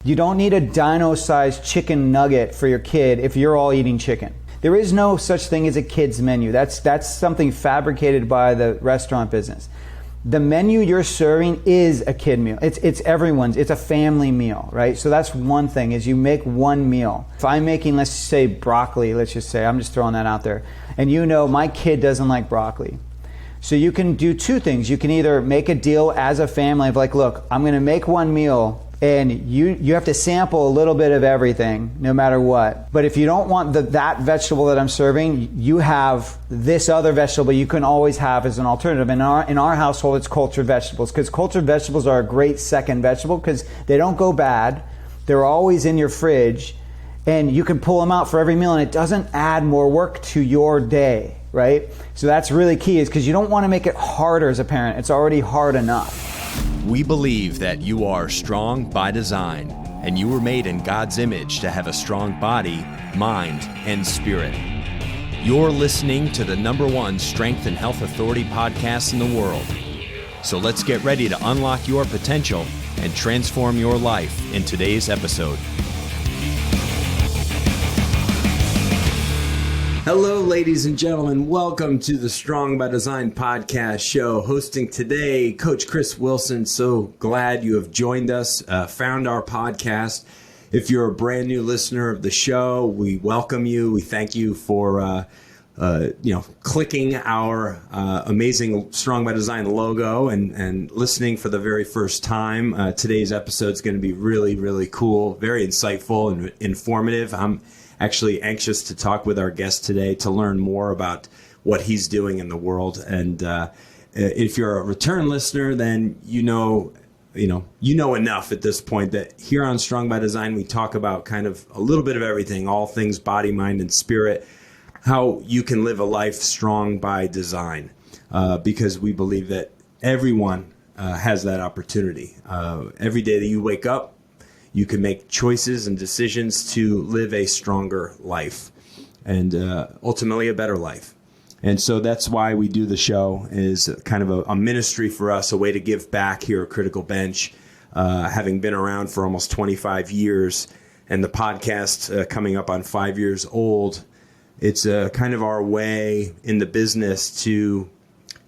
You don't need a dino-sized chicken nugget for your kid if you're all eating chicken. There is no such thing as a kid's menu. That's something fabricated by the restaurant business. The menu you're serving is a kid meal. It's everyone's. It's a family meal, right? So that's one thing, is you make one meal. If I'm making, let's say, broccoli, let's just say, I'm just throwing that out there, and you know my kid doesn't like broccoli. So you can do two things. You can either make a deal as a family of like, look, I'm going to make one meal, and you have to sample a little bit of everything, no matter what. But if you don't want that vegetable that I'm serving, you have this other vegetable you can always have as an alternative. In our household, it's cultured vegetables, because cultured vegetables are a great second vegetable because they don't go bad. They're always in your fridge, and you can pull them out for every meal, and it doesn't add more work to your day, right? So that's really key, is because you don't want to make it harder as a parent. It's already hard enough. We believe that you are strong by design, and you were made in God's image to have a strong body, mind, and spirit. You're listening to the #1 strength and health authority podcast in the world. So let's get ready to unlock your potential and transform your life in today's episode. Hello, ladies and gentlemen. Welcome to the Strong by Design podcast show. Hosting today, Coach Chris Wilson. So glad you have joined us, found our podcast. If you're a brand new listener of the show, we welcome you. We thank you for clicking our amazing Strong by Design logo and listening for the very first time. Today's episode is going to be really, really cool, very insightful and informative. I'm actually anxious to talk with our guest today to learn more about what he's doing in the world. And if you're a return listener, then you know enough at this point that here on Strong by Design, we talk about kind of a little bit of everything, all things body, mind, and spirit, how you can live a life strong by design, because we believe that everyone has that opportunity. Every day that you wake up, you can make choices and decisions to live a stronger life and ultimately a better life. And so that's why we do the show, is kind of a ministry for us, a way to give back here at Critical Bench, having been around for almost 25 years and the podcast coming up on 5 years old. It's kind of our way in the business to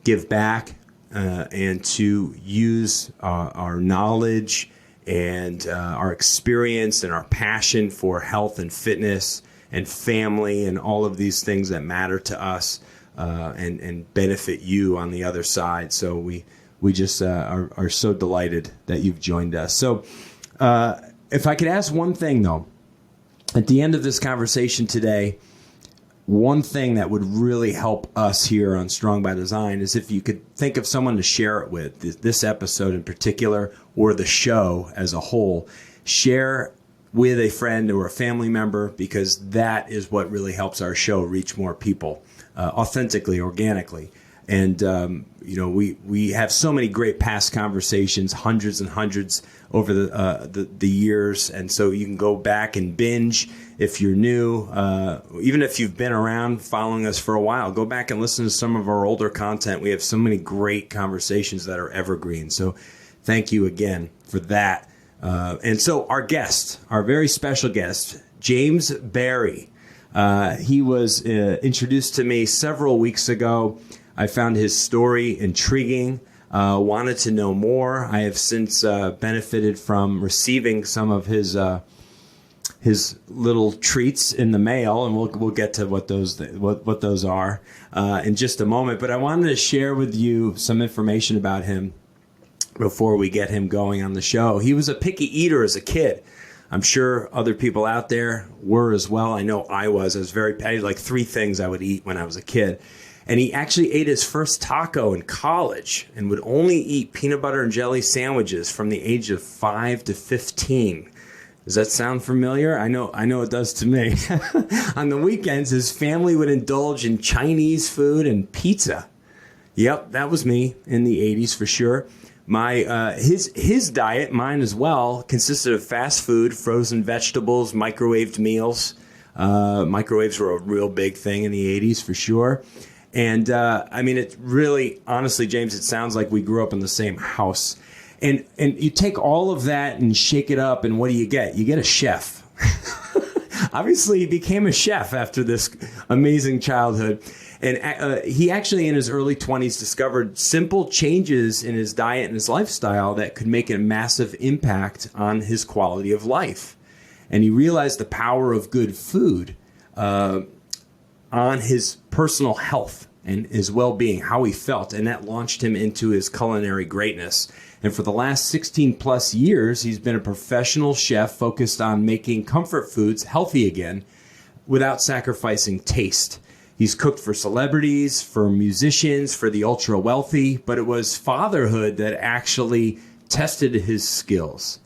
give back and to use our knowledge and our experience and our passion for health and fitness and family and all of these things that matter to us and benefit you on the other side. So we just are so delighted that you've joined us. So if I could ask one thing, though, at the end of this conversation today, one thing that would really help us here on Strong by Design is if you could think of someone to share it with, this episode in particular, or the show as a whole. Share with a friend or a family member, because that is what really helps our show reach more people authentically, organically. And, we have so many great past conversations, hundreds and hundreds over the years. And so you can go back and binge if you're new, even if you've been around following us for a while, go back and listen to some of our older content. We have so many great conversations that are evergreen. So thank you again for that. And so our guest, our very special guest, James Barry, he was introduced to me several weeks ago. I found his story intriguing, wanted to know more. I have since benefited from receiving some of his little treats in the mail, and we'll get to what those are in just a moment. But I wanted to share with you some information about him before we get him going on the show. He was a picky eater as a kid. I'm sure other people out there were as well. I know I was. I had like 3 things I would eat when I was a kid. And he actually ate his first taco in college and would only eat peanut butter and jelly sandwiches from the age of 5 to 15. Does that sound familiar? I know it does to me. On the weekends, his family would indulge in Chinese food and pizza. Yep, that was me in the 80s for sure. His diet, mine as well, consisted of fast food, frozen vegetables, microwaved meals. Microwaves were a real big thing in the 80s for sure. And it really, honestly, James, it sounds like we grew up in the same house. And you take all of that and shake it up, and what do you get? You get a chef. Obviously, he became a chef after this amazing childhood. And he actually, in his early 20s, discovered simple changes in his diet and his lifestyle that could make a massive impact on his quality of life. And he realized the power of good food on his personal health and his well-being, how he felt. And that launched him into his culinary greatness. And for the last 16 plus years, he's been a professional chef focused on making comfort foods healthy again without sacrificing taste. He's cooked for celebrities, for musicians, for the ultra wealthy, but it was fatherhood that actually tested his skills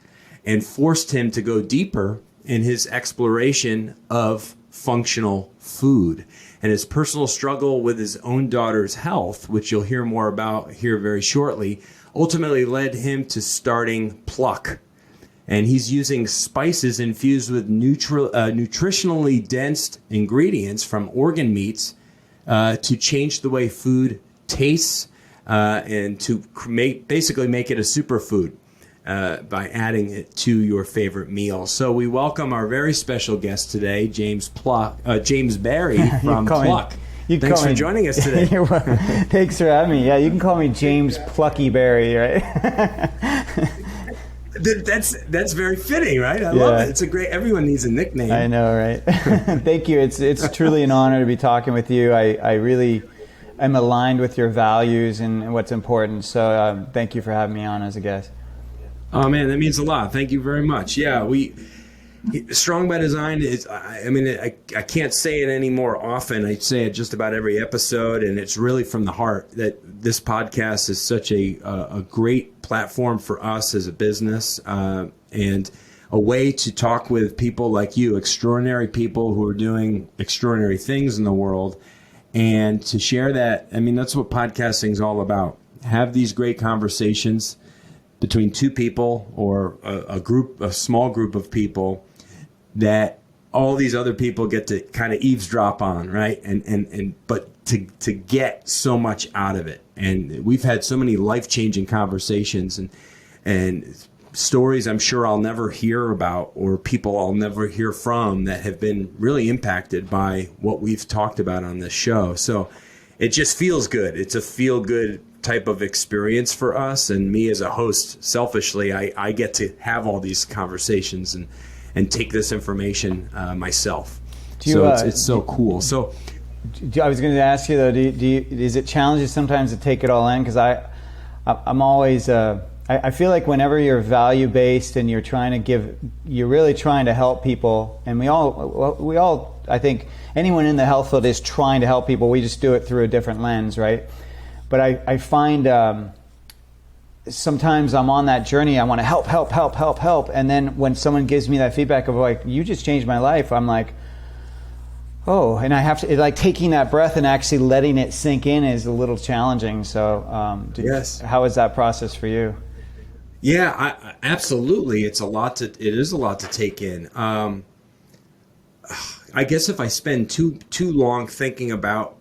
and forced him to go deeper in his exploration of functional food. And his personal struggle with his own daughter's health, which you'll hear more about here very shortly, ultimately led him to starting Pluck. And he's using spices infused with nutritionally dense ingredients from organ meats to change the way food tastes and to basically make it a superfood by adding it to your favorite meal. So we welcome our very special guest today, James Barry from Pluck. Thanks for joining us today. Thanks for having me. Yeah, you can call me James Plucky Berry, right? That's very fitting, right? I love it. It's a great. Everyone needs a nickname. I know, right? Thank you. It's truly an honor to be talking with you. I really am aligned with your values and what's important. So thank you for having me on as a guest. Oh man, that means a lot. Thank you very much. Yeah, Strong by Design is, I can't say it any more often. I say it just about every episode, and it's really from the heart that this podcast is such a great platform for us as a business and a way to talk with people like you, extraordinary people who are doing extraordinary things in the world, and to share that. I mean, that's what podcasting is all about. Have these great conversations between two people or a small group of people that all these other people get to kind of eavesdrop on, right? But to get so much out of it. And we've had so many life-changing conversations and stories I'm sure I'll never hear about or people I'll never hear from that have been really impacted by what we've talked about on this show. So it just feels good. It's a feel-good type of experience for us. And me as a host, selfishly, I get to have all these conversations and take this information myself. It's so cool. So I was going to ask you though, is it challenging sometimes to take it all in? Because I'm always I feel like whenever you're value based and you're really trying to help people, and we all I think anyone in the health field is trying to help people. We just do it through a different lens, right? But I find sometimes I'm on that journey. I want to help. And then when someone gives me that feedback of like, you just changed my life, I'm like, oh, and I have to, like taking that breath and actually letting it sink in is a little challenging. So yes. How is that process for you? Yeah, absolutely. It is a lot to take in. I guess if I spend too long thinking about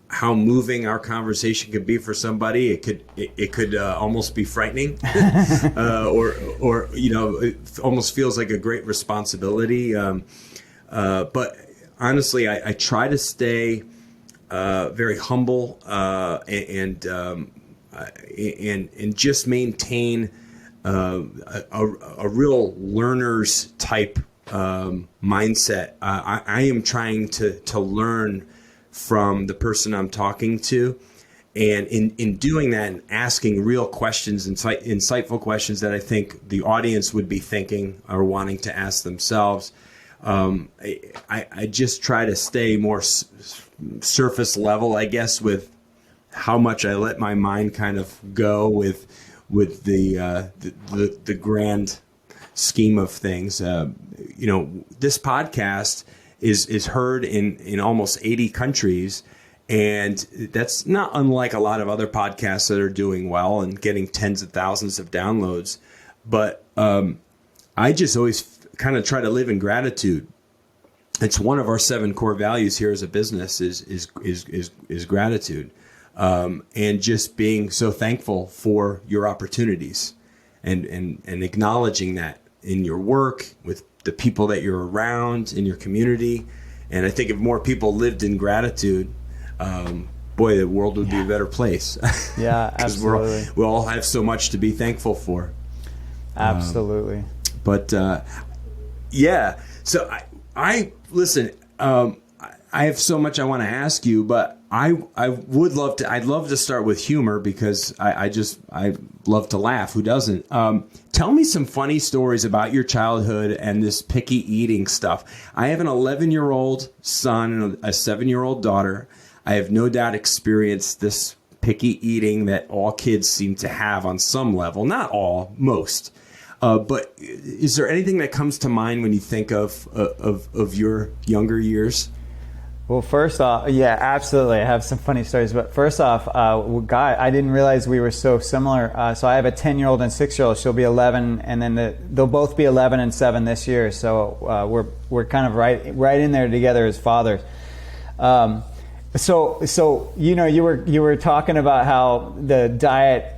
how moving our conversation could be for somebody, it could almost be frightening, or it almost feels like a great responsibility. But honestly, I try to stay very humble and just maintain a real learner's type mindset. I am trying to learn from the person I'm talking to, and in doing that and asking real questions, insightful questions that I think the audience would be thinking or wanting to ask themselves, I just try to stay more surface level, I guess, with how much I let my mind kind of go with the grand scheme of things. This podcast is heard in almost 80 countries, and that's not unlike a lot of other podcasts that are doing well and getting tens of thousands of downloads. But I just always kind of try to live in gratitude. It's one of our 7 core values here as a business is gratitude, and just being so thankful for your opportunities. and acknowledging that in your work, with the people that you're around, in your community. And I think if more people lived in gratitude, boy, the world would be a better place. Yeah, absolutely. Because we all have so much to be thankful for. Absolutely. Yeah. So I listen. I have so much I want to ask you, but I would love to. I'd love to start with humor because I love to laugh. Who doesn't? Tell me some funny stories about your childhood and this picky eating stuff. I have an 11-year-old son and a 7-year-old daughter. I have no doubt experienced this picky eating that all kids seem to have on some level. Not all, most. But is there anything that comes to mind when you think of your younger years? Well, first off, yeah, absolutely. I have some funny stories. But first off, I didn't realize we were so similar. So I have a 10-year-old and 6-year-old. She'll be 11, and then they'll both be 11 and 7 this year. So we're kind of right in there together as fathers. So you were talking about how the diet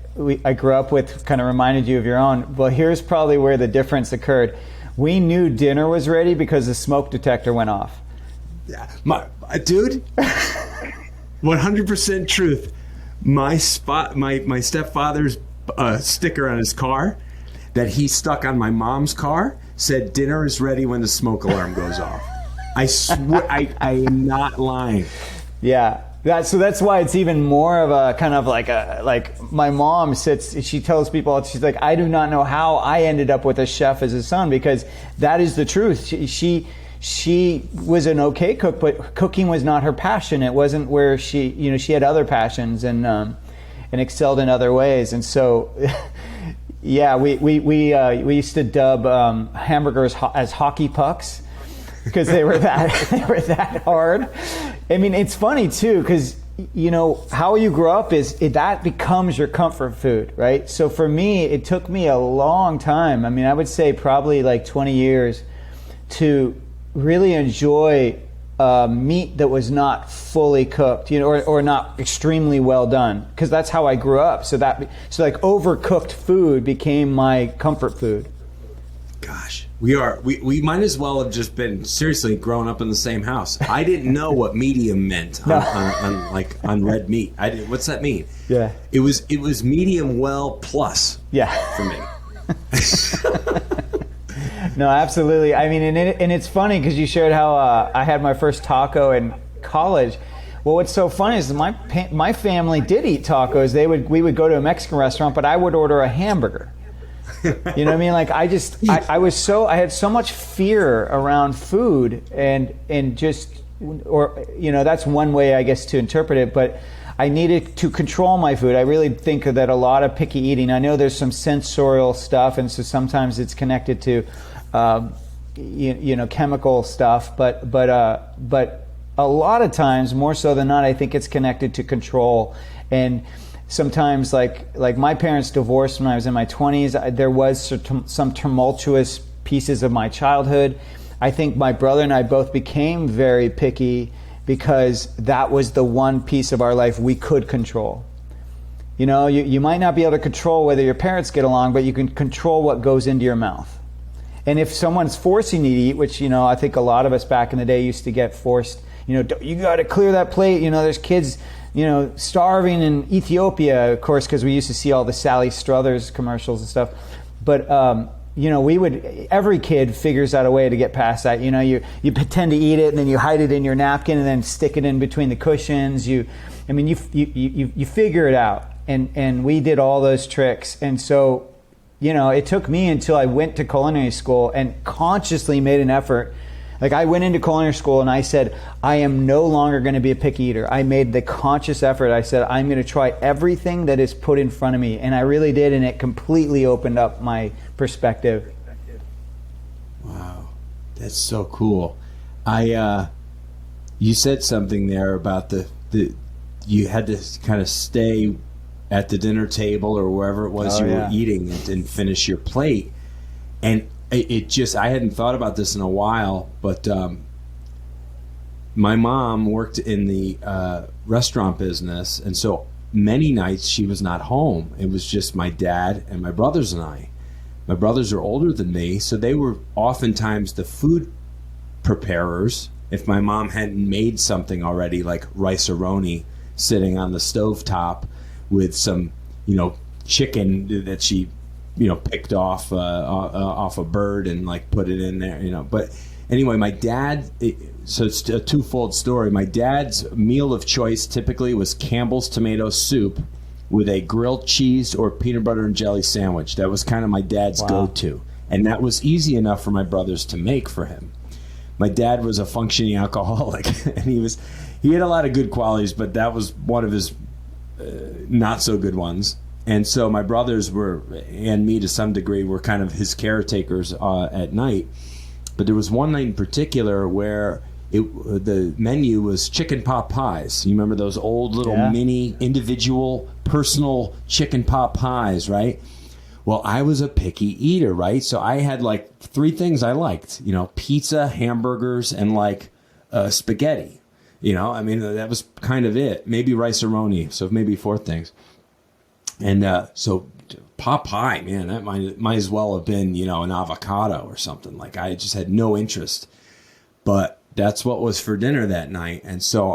I grew up with kind of reminded you of your own. Well, here's probably where the difference occurred. We knew dinner was ready because the smoke detector went off. Yeah, dude, 100% truth. My stepfather's sticker on his car that he stuck on my mom's car said dinner is ready when the smoke alarm goes off. I swear, I am not lying. Yeah. That's why it's even more of a kind of like my mom she tells people, she's like, I do not know how I ended up with a chef as a son, because that is the truth. She was an okay cook, but cooking was not her passion. It wasn't where she had other passions and excelled in other ways. And so, yeah, we used to dub hamburgers as hockey pucks because they were that hard. I mean, it's funny too, because how you grow up that becomes your comfort food, right? So for me, it took me a long time. I mean, I would say probably like 20 years to really enjoy meat that was not fully cooked, or not extremely well done, because that's how I grew up. So like overcooked food became my comfort food. Gosh, we might as well have just been seriously growing up in the same house. I didn't know what medium meant on red meat. What's that mean? Yeah, it was medium well plus. Yeah, for me. No, absolutely. I mean, and it's funny because you shared how I had my first taco in college. Well, what's so funny is my family did eat tacos. We would go to a Mexican restaurant, but I would order a hamburger. You know what I mean? Like I had so much fear around food and that's one way I guess to interpret it, but I needed to control my food. I really think that a lot of picky eating, I know there's some sensorial stuff, and so sometimes it's connected to chemical stuff, but a lot of times, more so than not, I think it's connected to control. And sometimes, like my parents divorced when I was in my 20s. There was some tumultuous pieces of my childhood. I think my brother and I both became very picky because that was the one piece of our life we could control. You might not be able to control whether your parents get along, but you can control what goes into your mouth. And if someone's forcing you to eat, which, I think a lot of us back in the day used to get forced, you got to clear that plate. There's kids, starving in Ethiopia, of course, because we used to see all the Sally Struthers commercials and stuff. But, every kid figures out a way to get past that. You pretend to eat it, and then you hide it in your napkin, and then stick it in between the cushions. You figure it out. And we did all those tricks. And so, it took me until I went to culinary school and consciously made an effort. Like I went into culinary school and I said, I am no longer going to be a picky eater. I made the conscious effort. I said, I'm going to try everything that is put in front of me. And I really did. And it completely opened up my perspective. Wow. That's so cool. You said something there about you had to kind of stay at the dinner table or wherever it was were eating and finish your plate. And I hadn't thought about this in a while, but my mom worked in the restaurant business, and so many nights she was not home. It was just my dad and my brothers and I. My brothers are older than me, so they were oftentimes the food preparers. If my mom hadn't made something already, like rice-a-roni sitting on the stovetop with some, chicken that she, picked off a bird and like put it in there, But anyway, my dad, so it's a twofold story. My dad's meal of choice typically was Campbell's tomato soup with a grilled cheese or peanut butter and jelly sandwich. That was kind of my dad's go-to. And that was easy enough for my brothers to make for him. My dad was a functioning alcoholic, and he had a lot of good qualities, but that was one of his not so good ones. And so my brothers were, and me to some degree, were kind of his caretakers at night. But there was one night in particular where the menu was chicken pot pies. You remember those old little mini individual personal chicken pot pies, right? Well, I was a picky eater, right? So I had like 3 things I liked, pizza, hamburgers, and like spaghetti. That was kind of it. Maybe rice-a-roni, so maybe 4 things. And so pot pie, man, that might as well have been, an avocado or something. Like I just had no interest. But that's what was for dinner that night. And so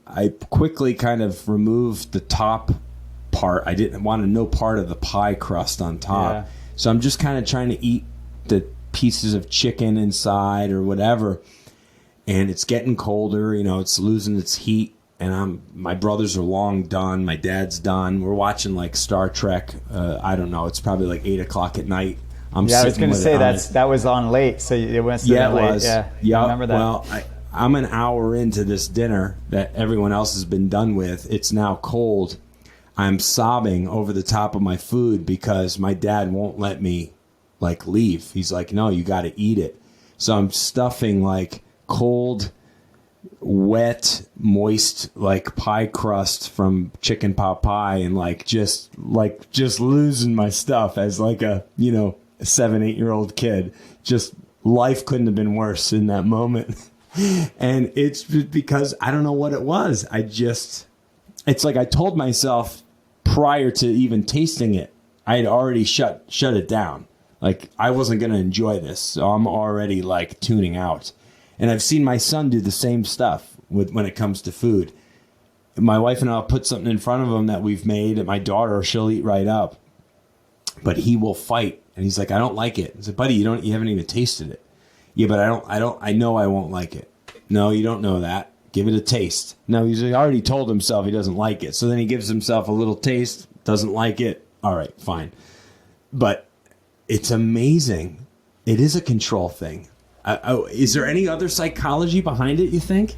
I quickly kind of removed the top part. I didn't want no part of the pie crust on top. Yeah. So I'm just kind of trying to eat the pieces of chicken inside or whatever. And it's getting colder, it's losing its heat. And my brothers are long done. My dad's done. We're watching like Star Trek. I don't know. It's probably like 8 o'clock at night. I was going to say that was on late, so it must have been late. Was. Yeah, I remember that. Well, I'm an hour into this dinner that everyone else has been done with. It's now cold. I'm sobbing over the top of my food because my dad won't let me like leave. He's like, no, you got to eat it. So I'm stuffing like cold, wet, moist like pie crust from chicken pot pie and just losing my stuff as like a 7-8-year-old kid. Just life couldn't have been worse in that moment. And it's because I don't know what it was. It's like I told myself prior to even tasting it, I had already shut it down. Like I wasn't going to enjoy this. So I'm already like tuning out. And I've seen my son do the same stuff when it comes to food. My wife and I'll put something in front of him that we've made, and my daughter, she'll eat right up. But he will fight. And he's like, I don't like it. I said, buddy, you haven't even tasted it. Yeah, but I know I won't like it. No, you don't know that. Give it a taste. No, he's already told himself he doesn't like it. So then he gives himself a little taste, doesn't like it. All right, fine. But it's amazing. It is a control thing. Is there any other psychology behind it, you think?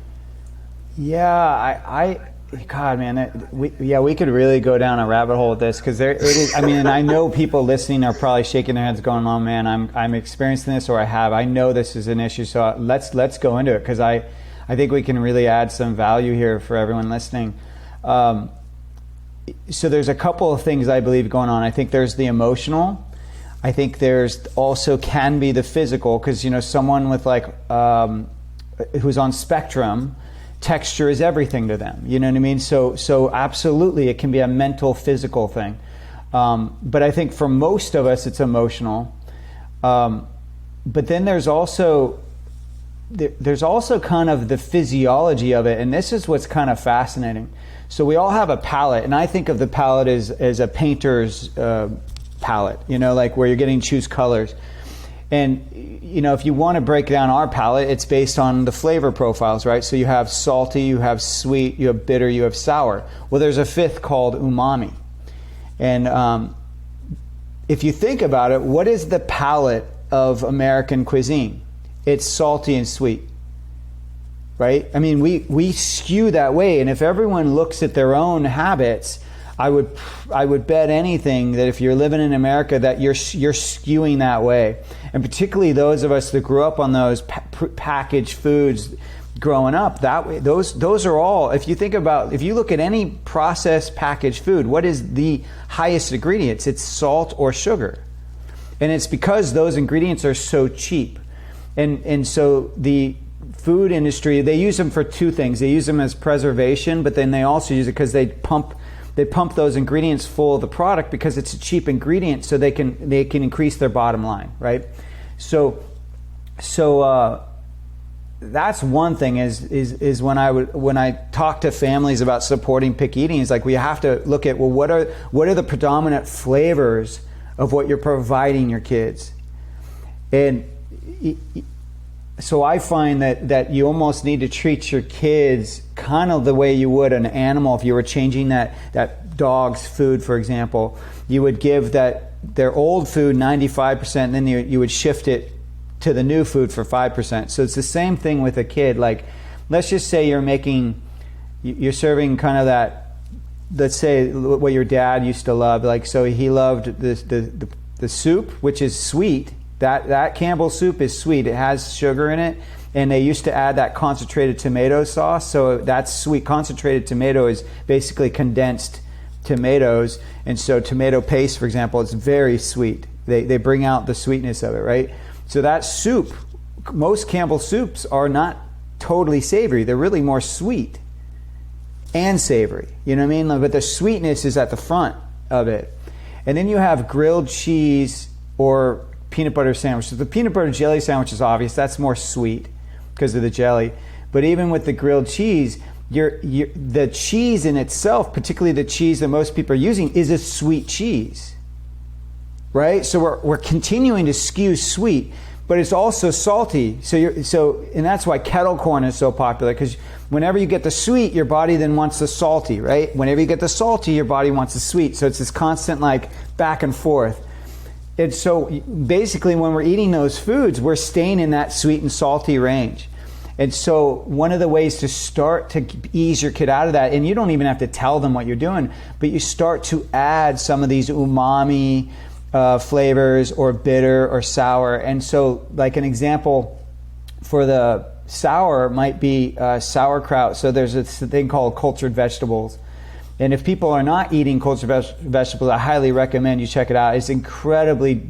Yeah, God, man, we could really go down a rabbit hole with this because it is. I mean, and I know people listening are probably shaking their heads, going, "Oh man, I'm experiencing this, or I know this is an issue." So let's go into it because I think we can really add some value here for everyone listening. So there's a couple of things I believe going on. I think there's the emotional. I think there's also can be the physical because someone with who's on spectrum. Texture is everything to them. You know what I mean? So absolutely, it can be a mental, physical thing. But I think for most of us, it's emotional. But then there's also kind of the physiology of it, and this is what's kind of fascinating. So we all have a palate, and I think of the palate as a painter's palette. Like where you're getting to choose colors. And if you want to break down our palate, it's based on the flavor profiles, right? So you have salty, you have sweet, you have bitter, you have sour. Well, there's a fifth called umami. And if you think about it, what is the palate of American cuisine? It's salty and sweet, right? I mean, we skew that way. And if everyone looks at their own habits, I would bet anything that if you're living in America that you're skewing that way, and particularly those of us that grew up on those packaged foods growing up that way. Those are all. If you look at any processed packaged food, what is the highest ingredients? It's salt or sugar, and it's because those ingredients are so cheap, and so the food industry, they use them for two things. They use them as preservation, but then they also use it because they pump they pump those ingredients full of the product because it's a cheap ingredient, so they can increase their bottom line, right? So that's one thing is when I talk to families about supporting picky eating, is like we have to look at, well, what are the predominant flavors of what you're providing your kids? And so I find that you almost need to treat your kids kind of the way you would an animal. If you were changing that dog's food, for example, you would give their old food 95%, and then you would shift it to the new food for 5%. So it's the same thing with a kid. Like, let's just say you're serving kind of that, let's say what your dad used to love. Like, so he loved the soup, which is sweet. That Campbell's soup is sweet. It has sugar in it, and they used to add that concentrated tomato sauce. So that's sweet. Concentrated tomato is basically condensed tomatoes, and so tomato paste, for example, is very sweet. They bring out the sweetness of it, right? So that soup, most Campbell soups are not totally savory. They're really more sweet and savory. You know what I mean? But the sweetness is at the front of it. And then you have grilled cheese or peanut butter sandwiches. The peanut butter jelly sandwich is obvious. That's more sweet because of the jelly. But even with the grilled cheese, the cheese in itself, particularly the cheese that most people are using, is a sweet cheese. Right? So we're continuing to skew sweet, but it's also salty. And that's why kettle corn is so popular, because whenever you get the sweet, your body then wants the salty, right? Whenever you get the salty, your body wants the sweet. So it's this constant like back and forth. And so basically when we're eating those foods, we're staying in that sweet and salty range. And so one of the ways to start to ease your kid out of that, and you don't even have to tell them what you're doing, but you start to add some of these umami flavors, or bitter or sour. And so like an example for the sour might be sauerkraut. So there's this thing called cultured vegetables. And if people are not eating cultured vegetables, I highly recommend you check it out. It's incredibly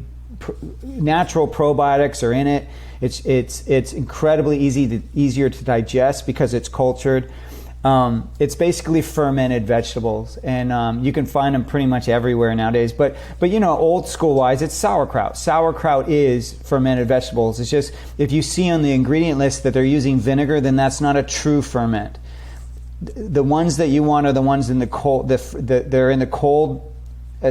natural probiotics are in it. It's incredibly easier to digest because it's cultured. It's basically fermented vegetables, and you can find them pretty much everywhere nowadays. But you know, old school wise, it's sauerkraut. Sauerkraut is fermented vegetables. It's just, if you see on the ingredient list that they're using vinegar, then that's not a true ferment. The ones that you want are the ones in the cold. They're in the cold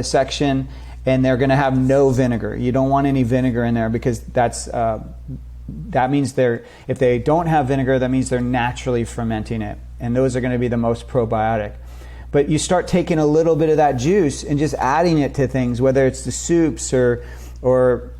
section, and they're going to have no vinegar. You don't want any vinegar in there, because that means if they don't have vinegar, that means they're naturally fermenting it. And those are going to be the most probiotic. But you start taking a little bit of that juice and just adding it to things, whether it's the soups or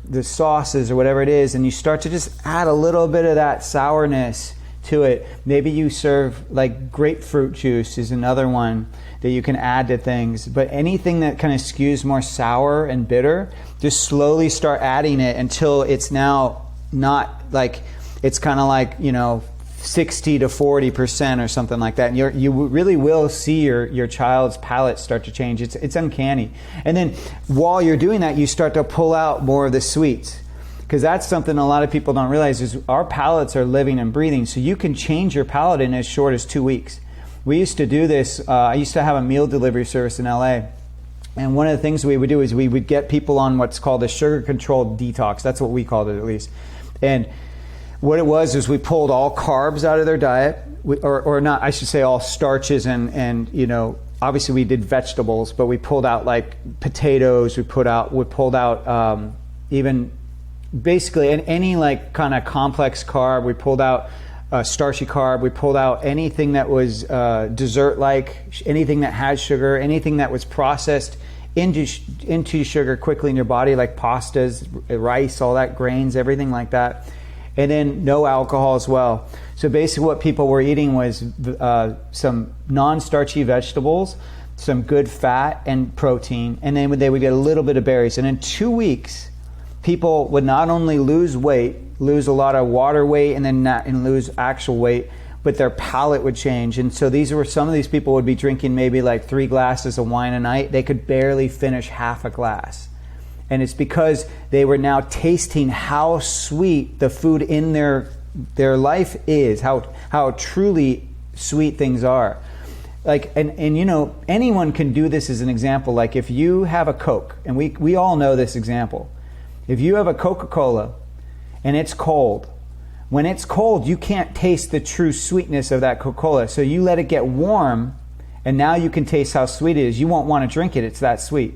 the sauces or whatever it is, and you start to just add a little bit of that sourness to it. Maybe you serve like grapefruit juice is another one that you can add to things. But anything that kind of skews more sour and bitter, just slowly start adding it until it's now not like, it's kind of like, you know, 60 to 40% or something like that, and you really will see your child's palate start to change. It's uncanny. And then while you're doing that, you start to pull out more of the sweets, because that's something a lot of people don't realize, is our palates are living and breathing. So you can change your palate in as short as 2 weeks. We used to do this. I used to have a meal delivery service in LA, and one of the things we would do is we would get people on what's called a sugar controlled detox. That's what we called it, at least. And what it was is we pulled all carbs out of their diet, or not, I should say all starches, and you know, obviously we did vegetables, but we pulled out like potatoes, we pulled out even basically any like kind of complex carb. We pulled out starchy carb. We pulled out anything that was dessert-like, anything that had sugar, anything that was processed into sugar quickly in your body, like pastas, rice, all that, grains, everything like that. And then no alcohol as well. So basically what people were eating was some non-starchy vegetables, some good fat and protein, and then they would get a little bit of berries. And in 2 weeks, people would not only lose weight, lose a lot of water weight, and lose actual weight, but their palate would change. And so some of these people would be drinking maybe like 3 glasses of wine a night. They could barely finish half a glass. And it's because they were now tasting how sweet the food in their life is, how truly sweet things are. like, and you know, anyone can do this as an example. Like if you have a Coke, and we all know this example. If you have a Coca-Cola and it's cold, when it's cold, you can't taste the true sweetness of that Coca-Cola. So you let it get warm, and now you can taste how sweet it is. You won't want to drink it. It's that sweet.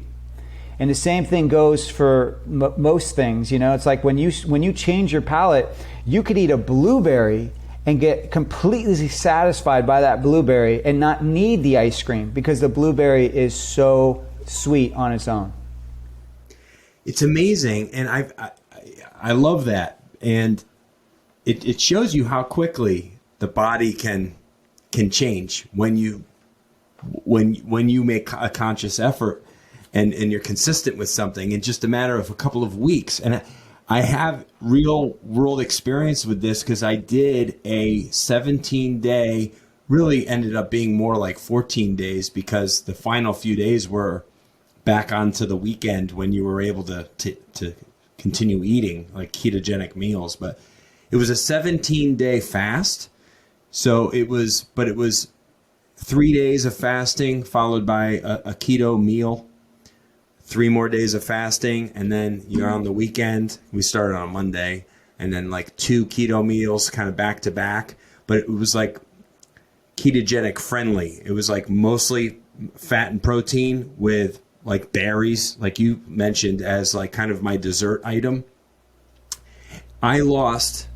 And the same thing goes for most things. You know, it's like when you change your palate, you could eat a blueberry and get completely satisfied by that blueberry and not need the ice cream because the blueberry is so sweet on its own. It's amazing, and I love that, and it shows you how quickly the body can change when you make a conscious effort and you're consistent with something in just a matter of a couple of weeks. And I have real world experience with this because I did a 17-day, really ended up being more like 14 days because the final few days were back onto the weekend when you were able to continue eating like ketogenic meals. But it was a 17-day fast. So it was 3 days of fasting followed by a keto meal, 3 more days of fasting, and then you're on the weekend. We started on Monday, and then like 2 keto meals kind of back to back. But it was like ketogenic friendly. It was like mostly fat and protein with like berries, like you mentioned, as like kind of my dessert item. I lost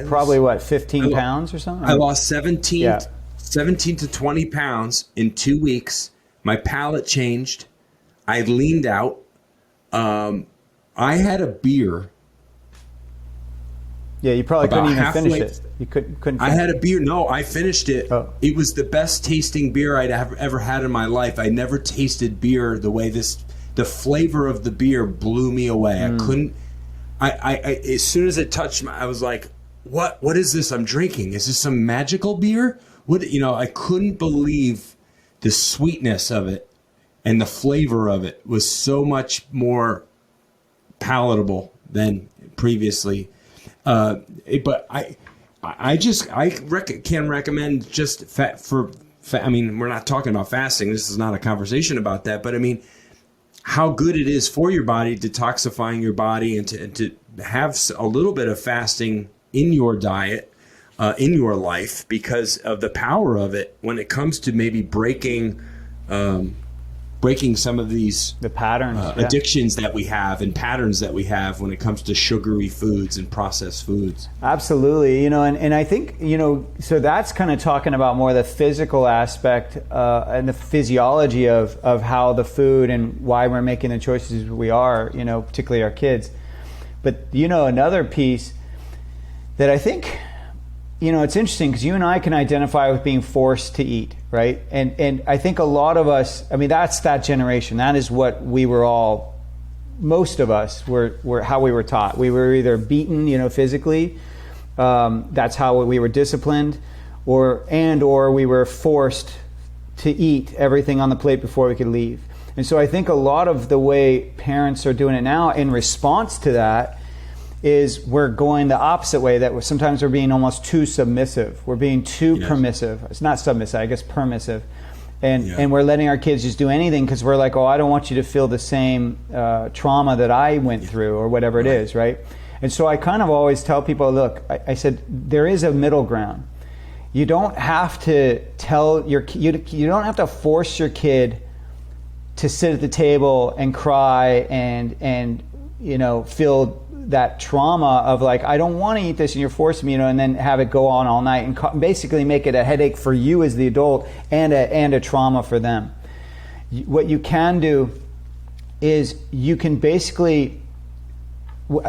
probably what, 15 pounds or something? I lost 17 to 20 pounds in 2 weeks. My palate changed. I leaned out. I had a beer. Yeah, you probably couldn't even finish it. You couldn't finish I had a beer. No, I finished it. Oh. It was the best tasting beer I'd ever had in my life. I never tasted beer the way the flavor of the beer blew me away. I couldn't, as soon as it touched I was like, what is this I'm drinking? Is this some magical beer? I couldn't believe the sweetness of it and the flavor of it was so much more palatable than previously. But I can recommend just fat. I mean, we're not talking about fasting. This is not a conversation about that. But I mean, how good it is for your body, detoxifying your body, and to have a little bit of fasting in your diet, in your life, because of the power of it when it comes to maybe breaking some of these patterns, addictions that we have and patterns that we have when it comes to sugary foods and processed foods. Absolutely. And I think, so that's kind of talking about more the physical aspect and the physiology of how the food and why we're making the choices we are, particularly our kids. But, another piece that I think, it's interesting because you and I can identify with being forced to eat, right? And I think a lot of us, that's that generation. That is what we were all, most of us were how we were taught. We were either beaten, physically. That's how we were disciplined, or we were forced to eat everything on the plate before we could leave. And so I think a lot of the way parents are doing it now in response to that is we're going the opposite way, that sometimes we're being almost too submissive. We're being too permissive. It's not submissive, I guess permissive. And we're letting our kids just do anything because we're like, I don't want you to feel the same trauma that I went through or whatever it is, right? And so I kind of always tell people, look, I said, there is a middle ground. You don't have to you don't have to force your kid to sit at the table and cry and feel that trauma of like, I don't want to eat this and you're forcing me, and then have it go on all night and basically make it a headache for you as the adult and a trauma for them. What you can do is you can basically,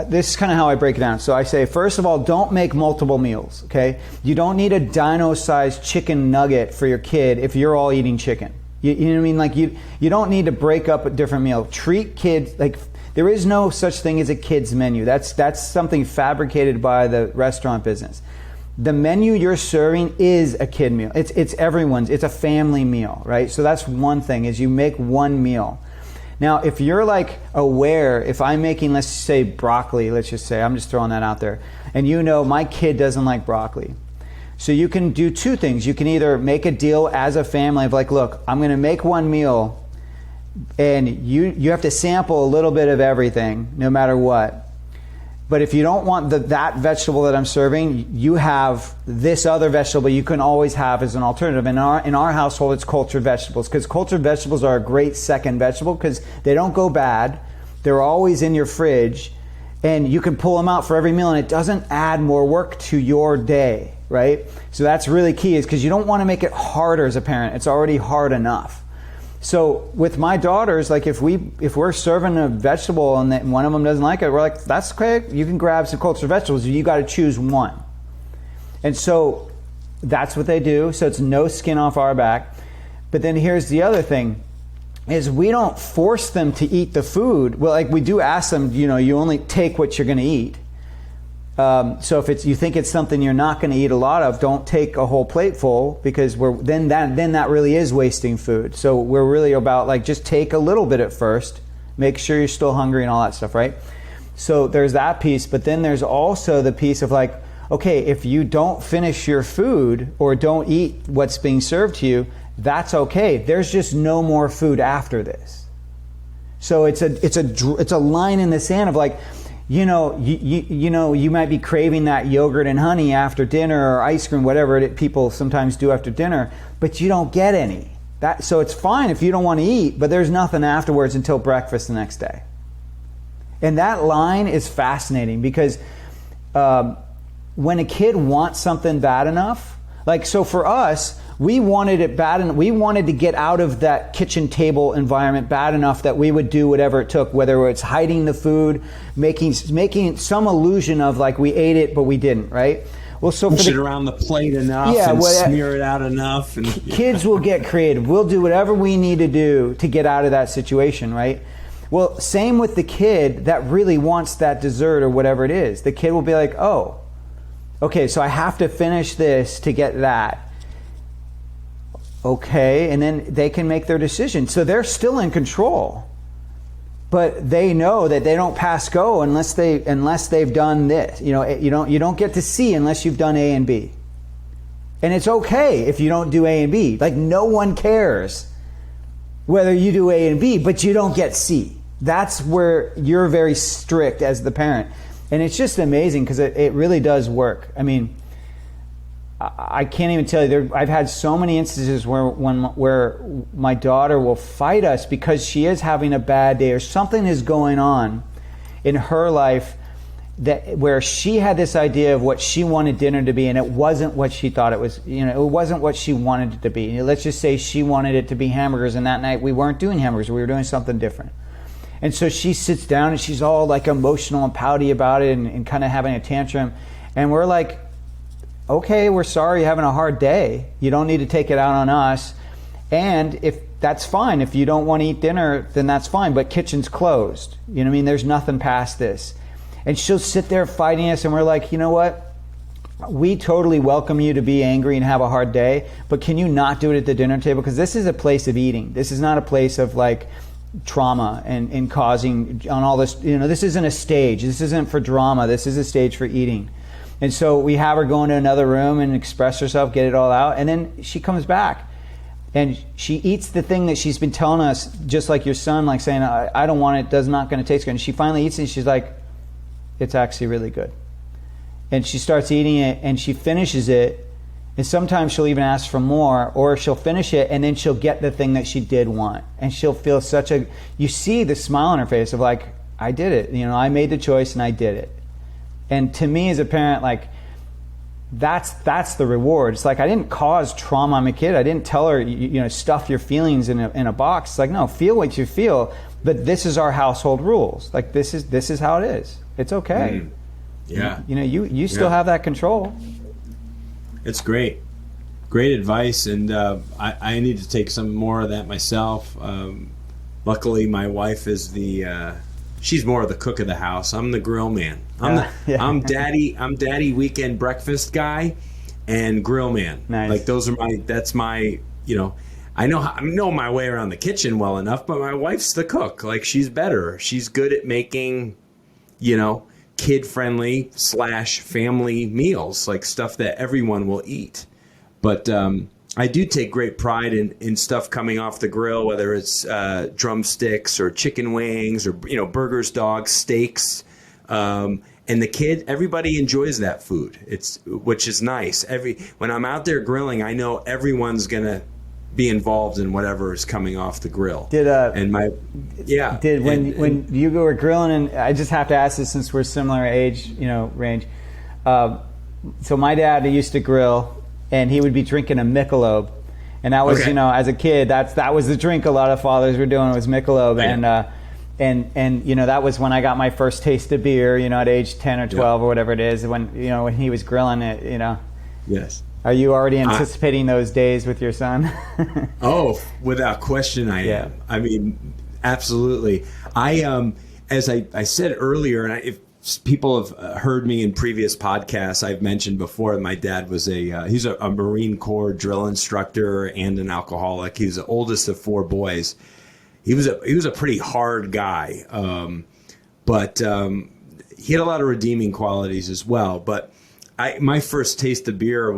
this is kind of how I break it down. So I say, first of all, don't make multiple meals, okay? You don't need a dino-sized chicken nugget for your kid if you're all eating chicken. You know what I mean? Like you don't need to break up a different meal. Treat kids like, there is no such thing as a kid's menu. That's something fabricated by the restaurant business. The menu you're serving is a kid meal. It's everyone's. It's a family meal, right? So that's one thing, is you make one meal. Now, if you're like aware, if I'm making, let's say broccoli, let's just say, I'm just throwing that out there, and my kid doesn't like broccoli. So you can do two things. You can either make a deal as a family of like, look, I'm going to make one meal, and you have to sample a little bit of everything, no matter what. But if you don't want that vegetable that I'm serving, you have this other vegetable you can always have as an alternative. In our household, it's cultured vegetables, because cultured vegetables are a great second vegetable because they don't go bad. They're always in your fridge, and you can pull them out for every meal, and it doesn't add more work to your day, right? So that's really key, is because you don't want to make it harder as a parent. It's already hard enough. So with my daughters, like if we're serving a vegetable and one of them doesn't like it, we're like, that's okay. You can grab some cultured vegetables. You got to choose one. And so that's what they do. So it's no skin off our back. But then here's the other thing, is we don't force them to eat the food. Well, like we do ask them, you only take what you're going to eat. So if you think it's something you're not going to eat a lot of, don't take a whole plate full, because then that really is wasting food. So we're really about like, just take a little bit at first, make sure you're still hungry and all that stuff, right? So there's that piece, but then there's also the piece of like, okay, if you don't finish your food or don't eat what's being served to you, that's okay. There's just no more food after this. So it's a line in the sand of like, you might be craving that yogurt and honey after dinner, or ice cream, whatever people sometimes do after dinner, but you don't get any. So it's fine if you don't want to eat, but there's nothing afterwards until breakfast the next day. And that line is fascinating, because when a kid wants something bad enough, like, so for us, we wanted it bad, and we wanted to get out of that kitchen table environment bad enough that we would do whatever it took, whether it's hiding the food, making some illusion of like we ate it but we didn't, right? Well, so push it around the plate enough, and smear it out enough. And kids will get creative. We'll do whatever we need to do to get out of that situation, right? Well, same with the kid that really wants that dessert or whatever it is. The kid will be like, oh, okay, so I have to finish this to get that. Okay, and then they can make their decision. So they're still in control, but they know that they don't pass go unless they've done this. You don't get to C unless you've done A and B. And it's okay if you don't do A and B. Like, no one cares whether you do A and B, but you don't get C. That's where you're very strict as the parent. And it's just amazing, because it really does work. I mean, I can't even tell you. I've had so many instances where my daughter will fight us because she is having a bad day, or something is going on in her life where she had this idea of what she wanted dinner to be, and it wasn't what she thought it was. It wasn't what she wanted it to be. Let's just say she wanted it to be hamburgers, and that night we weren't doing hamburgers. We were doing something different. And so she sits down and she's all like emotional and pouty about it, and kind of having a tantrum. And we're like, okay, we're sorry you're having a hard day. You don't need to take it out on us. And if that's fine, if you don't want to eat dinner, then that's fine. But kitchen's closed. You know what I mean? There's nothing past this. And she'll sit there fighting us, and we're like, you know what? We totally welcome you to be angry and have a hard day, but can you not do it at the dinner table? Because this is a place of eating. This is not a place of like trauma and causing on all this. This isn't a stage. This isn't for drama. This is a stage for eating. And so we have her go into another room and express herself, get it all out, and then she comes back and she eats the thing that she's been telling us, just like your son, like saying, I don't want it, not going to taste good. And she finally eats it, and she's like, it's actually really good. And she starts eating it, and she finishes it, and sometimes she'll even ask for more, or she'll finish it, and then she'll get the thing that she did want. And she'll feel you see the smile on her face of like, I did it. I made the choice and I did it. And to me as a parent, like, that's the reward. It's like, I didn't cause trauma on my kid. I didn't tell her, stuff your feelings in a box. It's like, no, feel what you feel, but this is our household rules. Like, this is how it is. It's okay. Yeah. You still have that control. It's great advice, and I need to take some more of that myself. Luckily, my wife is she's more of the cook of the house. I'm the grill man. I'm daddy weekend breakfast guy and grill man. Nice. Like, that's my I know my way around the kitchen well enough, but my wife's the cook. Like, she's better. She's good at making kid-friendly / family meals, like stuff that everyone will eat. But I do take great pride in stuff coming off the grill, whether it's drumsticks or chicken wings or burgers, dogs, steaks. And everybody enjoys that food. Which is nice. When I'm out there grilling, I know everyone's gonna be involved in whatever is coming off the grill. When you were grilling, and I just have to ask this since we're similar age, range. So my dad used to grill, and he would be drinking a Michelob, and that was as a kid, that was the drink a lot of fathers were doing, was Michelob, and that was when I got my first taste of beer, at age 10 or 12 or whatever it is, when he was grilling it, Yes. Are you already anticipating those days with your son? Oh, without question, I am. I mean, absolutely. As I said earlier, and if people have heard me in previous podcasts, I've mentioned before that my dad was he's a Marine Corps drill instructor and an alcoholic. He was the oldest of 4 boys. He was a pretty hard guy, but he had a lot of redeeming qualities as well. But my first taste of beer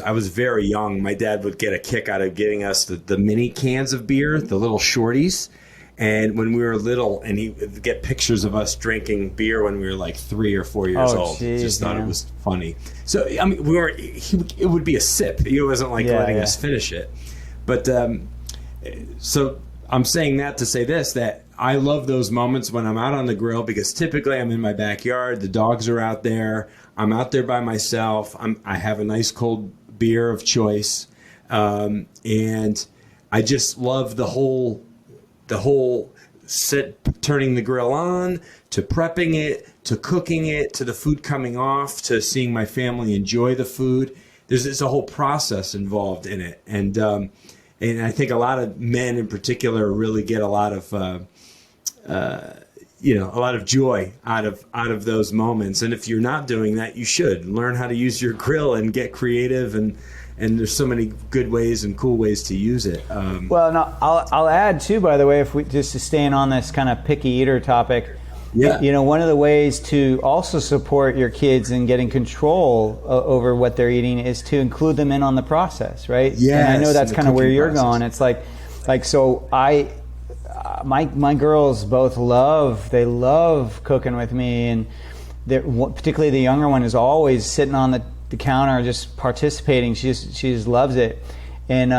I was very young. My dad would get a kick out of getting us the mini cans of beer, the little shorties. And when we were little, and he would get pictures of us drinking beer when we were like 3 or 4 years old. Geez, just thought it was funny. So, I mean, it would be a sip. He wasn't letting us finish it. But so I'm saying that to say this, that I love those moments when I'm out on the grill, because typically I'm in my backyard. The dogs are out there. I'm out there by myself. I have a nice cold beer of choice. And I just love the whole turning the grill on, to prepping it, to cooking it, to the food coming off, to seeing my family enjoy the food. There's a whole process involved in it. And I think a lot of men in particular really get a lot of joy out of those moments. And if you're not doing that, you should learn how to use your grill and get creative. And there's so many good ways and cool ways to use it. I'll add too, by the way, if we just to staying on this kind of picky eater topic. Yeah. One of the ways to also support your kids in getting control over what they're eating is to include them in on the process, right? Yes, and I know that's kind of where you're going. It's like so my girls both love cooking with me, and particularly the younger one is always sitting on the counter just participating. She just loves it, and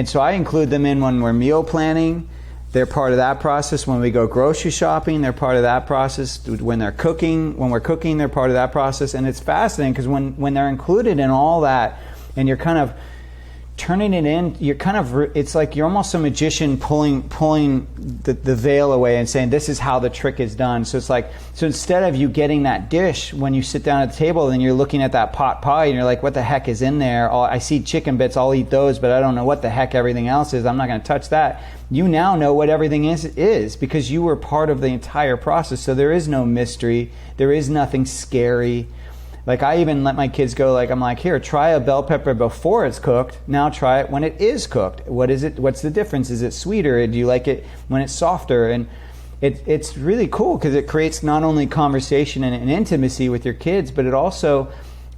so I include them in when we're meal planning. They're part of that process. When we go grocery shopping, they're part of that process. When we're cooking, they're part of that process. And it's fascinating because when they're included in all that, and you're kind of turning it in, it's like you're almost a magician pulling the veil away and saying, this is how the trick is done. So it's like, so instead of you getting that dish when you sit down at the table, then you're looking at that pot pie and you're like, what the heck is in there? I see chicken bits, I'll eat those, but I don't know what the heck everything else is. I'm not going to touch that. You now know what everything is because you were part of the entire process. So there is no mystery. There is nothing scary. Like I even let my kids go, I'm like, here, try a bell pepper before it's cooked. Now try it when it is cooked. What is it? What's the difference? Is it sweeter? Do you like it when it's softer? And it's really cool because it creates not only conversation and intimacy with your kids, but it also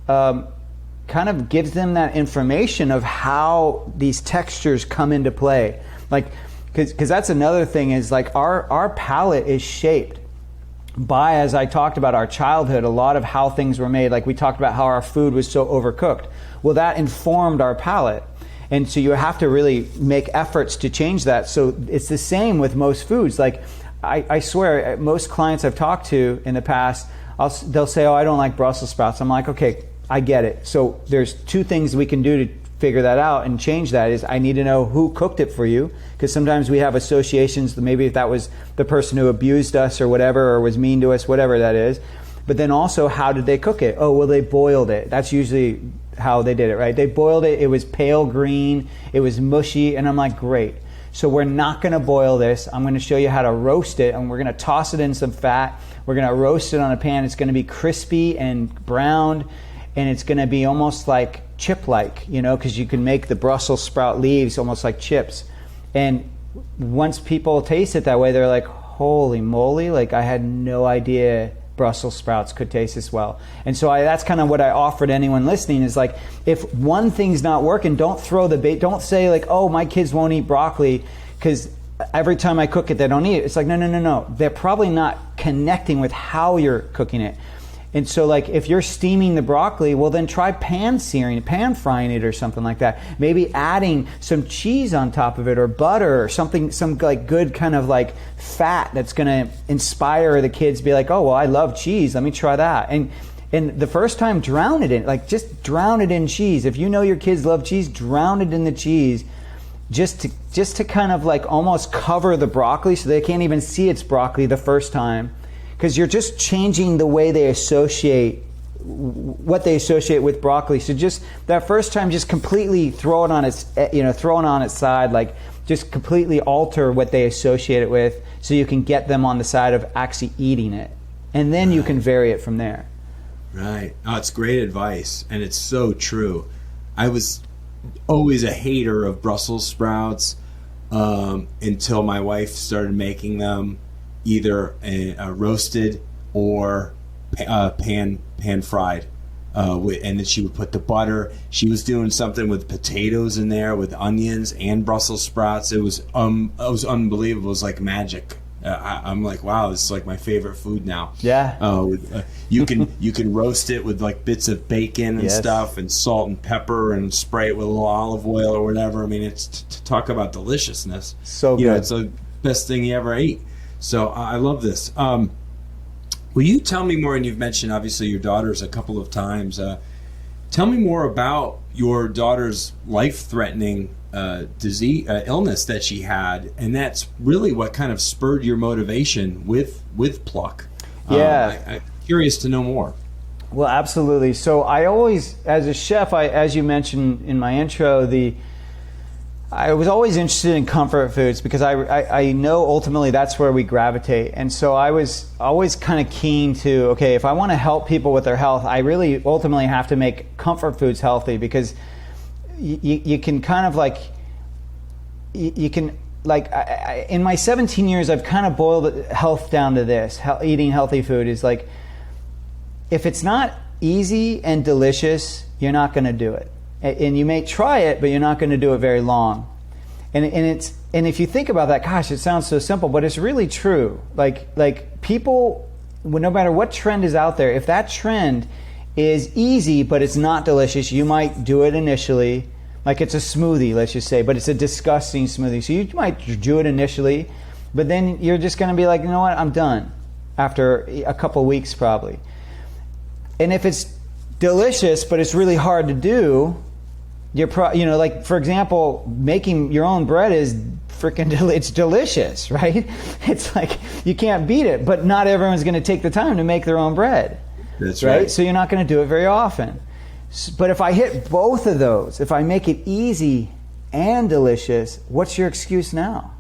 kind of gives them that information of how these textures come into play. Because that's another thing is our palate is shaped by, as I talked about, our childhood, a lot of how things were made. Like we talked about how our food was so overcooked. Well, that informed our palate. And so you have to really make efforts to change that. So it's the same with most foods. Like I swear, most clients I've talked to in the past, they'll say, I don't like Brussels sprouts. I'm like, okay, I get it. So there's 2 things we can do to figure that out and change that. Is I need to know who cooked it for you, because sometimes we have associations, maybe if that was the person who abused us or whatever, or was mean to us, whatever that is. But then also, how did they cook it? Oh, well, they boiled it. That's usually how they did it, right? They boiled it. It was pale green. It was mushy. And I'm like, great. So we're not going to boil this. I'm going to show you how to roast it, and we're going to toss it in some fat. We're going to roast it on a pan. It's going to be crispy and browned, and it's going to be almost like chip-like, because you can make the Brussels sprout leaves almost like chips. And once people taste it that way, they're like, holy moly, I had no idea Brussels sprouts could taste as well. And so that's kind of what I offer to anyone listening is like, if one thing's not working, don't throw the bait. Don't say like, oh, my kids won't eat broccoli because every time I cook it, they don't eat it. It's like, no. They're probably not connecting with how you're cooking it. And so like if you're steaming the broccoli, well then try pan frying it or something like that. Maybe adding some cheese on top of it or butter or something, some like good kind of like fat that's going to inspire the kids to be like, oh, well, I love cheese. Let me try that. And the first time, drown it in, like just drown it in cheese. If you know your kids love cheese, drown it in the cheese just to kind of like almost cover the broccoli so they can't even see it's broccoli the first time. Because you're just changing the way they associate, what they associate with broccoli. So just that first time, just completely throw it on its side, like just completely alter what they associate it with, so you can get them on the side of actually eating it, and then you can vary it from there. Right. Oh, it's great advice, and it's so true. I was always a hater of Brussels sprouts until my wife started making them either roasted or pan fried, and then she would put the butter. She was doing something with potatoes in there, with onions and Brussels sprouts. It was unbelievable. It was like magic. I'm like, wow, this is like my favorite food now. Yeah. You can roast it with like bits of bacon and stuff, and salt and pepper, and spray it with a little olive oil or whatever. I mean, it's to talk about deliciousness. So good. It's the best thing you ever ate. So I love this. Will you tell me more? And you've mentioned obviously your daughters a couple of times. Tell me more about your daughter's life-threatening illness that she had, and that's really what kind of spurred your motivation with Pluck. Yeah, I'm curious to know more. Well, absolutely. So I always, as a chef, as you mentioned in my intro, I was always interested in comfort foods because I know ultimately that's where we gravitate. And so I was always kind of keen to, okay, if I want to help people with their health, I really ultimately have to make comfort foods healthy, because you can kind of like, in my 17 years, I've kind of boiled health down to this. Eating healthy food is like, if it's not easy and delicious, you're not going to do it. And you may try it, but you're not going to do it very long. And if you think about that, gosh, it sounds so simple, but it's really true. Like people, no matter what trend is out there, if that trend is easy but it's not delicious, you might do it initially. Like it's a smoothie, let's just say, but it's a disgusting smoothie. So you might do it initially, but then you're just going to be like, you know what, I'm done after a couple weeks probably. And if it's delicious but it's really hard to do, like for example, making your own bread is it's delicious, right? It's like you can't beat it, but not everyone's going to take the time to make their own bread. That's right. So you're not going to do it very often. But if I hit both of those, if I make it easy and delicious, what's your excuse now?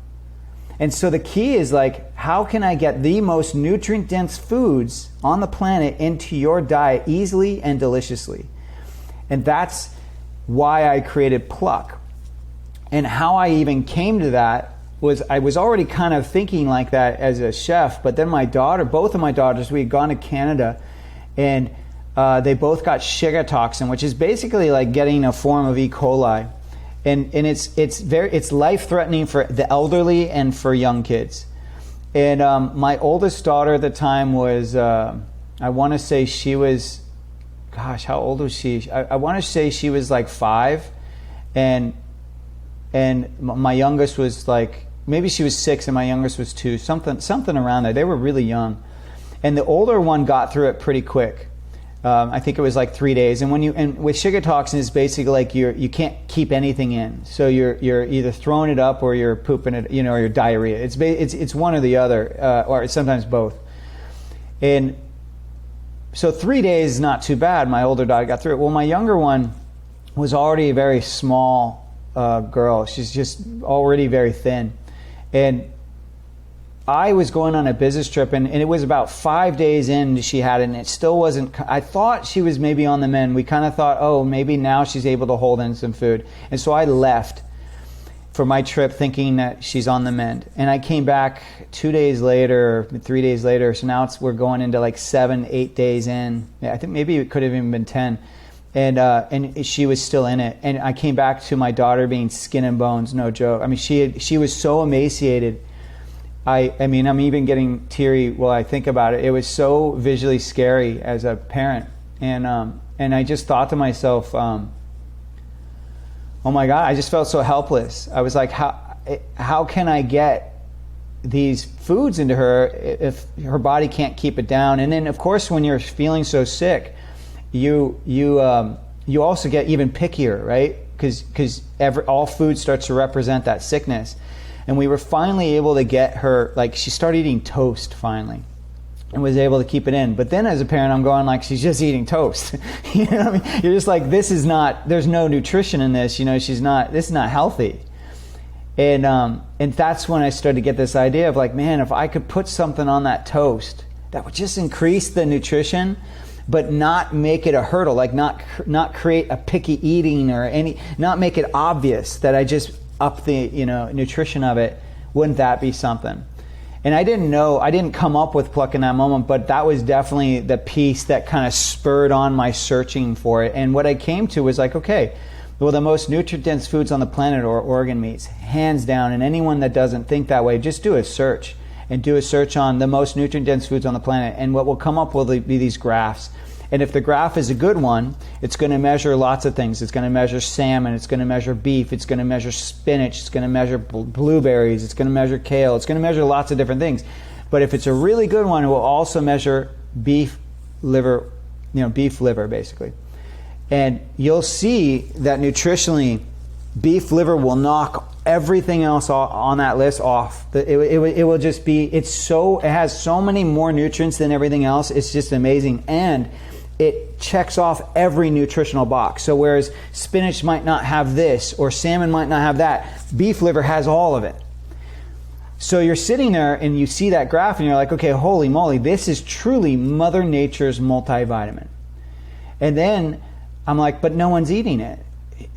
And so the key is like, how can I get the most nutrient-dense foods on the planet into your diet easily and deliciously? And that's why I created Pluck. And how I even came to that was I was already kind of thinking like that as a chef, but then both of my daughters, we had gone to Canada, and they both got Shiga toxin, which is basically like getting a form of E. coli. And it's life-threatening for the elderly and for young kids. And my oldest daughter at the time was, I want to say she was, gosh, how old was she? I want to say she was like 5, and my youngest was like, maybe she was 6 and my youngest was 2, something around there. They were really young, and the older one got through it pretty quick. I think it was like 3 days. And with Shiga toxin, it's basically like you can't keep anything in, so you're either throwing it up or you're pooping it, or you're diarrhea. It's one or the other, or sometimes both. And so 3 days is not too bad. My older daughter got through it. Well, my younger one was already a very small girl. She's just already very thin. And I was going on a business trip, and it was about 5 days in she had it, and it still wasn't. I thought she was maybe on the mend. We kind of thought, oh, maybe now she's able to hold in some food. And so I left. for my trip thinking that she's on the mend. And I came back 2 days later, 3 days later. So now we're going into like 7, 8 days in. Yeah, I think maybe it could have even been 10. And she was still in it. And I came back to my daughter being skin and bones, no joke. I mean, she was so emaciated. I mean, I'm even getting teary while I think about it. It was so visually scary as a parent. And I just thought to myself, oh my God, I just felt so helpless. I was like, how can I get these foods into her if her body can't keep it down? And then, of course, when you're feeling so sick, you also get even pickier, right? Because all food starts to represent that sickness. And we were finally able to get her, like, she started eating toast finally, and was able to keep it in. But then as a parent, I'm going like, she's just eating toast. You know what I mean? You're just like, there's no nutrition in this. You know, this is not healthy. And that's when I started to get this idea of like, man, if I could put something on that toast that would just increase the nutrition, but not make it a hurdle, like not create a picky eating or not make it obvious that I just up the nutrition of it, wouldn't that be something? And I didn't come up with Pluck in that moment, but that was definitely the piece that kind of spurred on my searching for it. And what I came to was like, okay, well, the most nutrient-dense foods on the planet are organ meats, hands down. And anyone that doesn't think that way, just do a search. And do a search on the most nutrient-dense foods on the planet. And what will come up will be these graphs. And if the graph is a good one, it's going to measure lots of things. It's going to measure salmon. It's going to measure beef. It's going to measure spinach. It's going to measure blueberries. It's going to measure kale. It's going to measure lots of different things. But if it's a really good one, it will also measure beef liver, basically. And you'll see that nutritionally, beef liver will knock everything else on that list off. It will just be, it has so many more nutrients than everything else. It's just amazing. And it checks off every nutritional box. So whereas spinach might not have this or salmon might not have that, beef liver has all of it. So you're sitting there and you see that graph and you're like, okay, holy moly, this is truly Mother Nature's multivitamin. And then I'm like, but no one's eating it.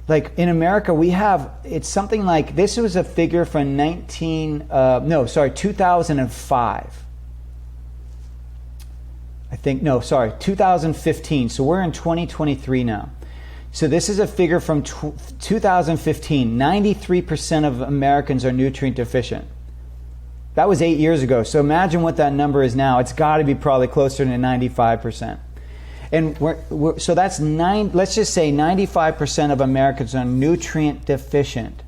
Like in America, it's something like, this was a figure from 2005. 2015. So we're in 2023 now. So this is a figure from 2015. 93% of Americans are nutrient deficient. That was 8 years ago. So imagine what that number is now. It's got to be probably closer to 95%. And so that's let's just say 95% of Americans are nutrient deficient.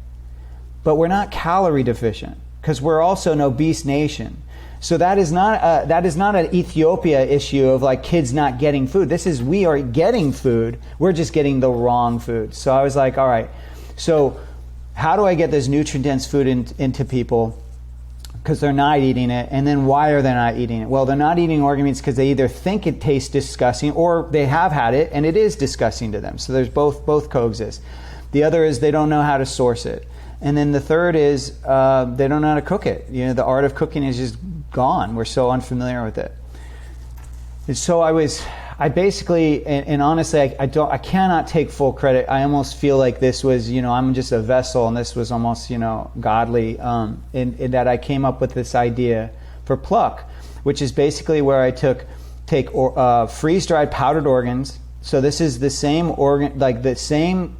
But we're not calorie deficient because we're also an obese nation. So that is not an Ethiopia issue of like kids not getting food. We are getting food. We're just getting the wrong food. So I was like, all right, so how do I get this nutrient-dense food into people? Because they're not eating it. And then why are they not eating it? Well, they're not eating organ meats because they either think it tastes disgusting or they have had it and it is disgusting to them. So there's both coexist. The other is they don't know how to source it. And then the third is they don't know how to cook it. The art of cooking is just gone. We're so unfamiliar with it. And so I basically, and honestly, I cannot take full credit. I almost feel like this was, I'm just a vessel, and this was almost, godly, in that I came up with this idea for Pluck, which is basically where I take freeze-dried powdered organs. So this is the same organ, like the same.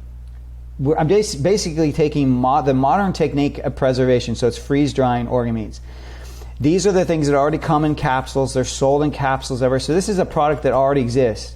I'm basically taking the modern technique of preservation. So it's freeze-drying organ meats. These are the things that already come in capsules. They're sold in capsules everywhere. So this is a product that already exists.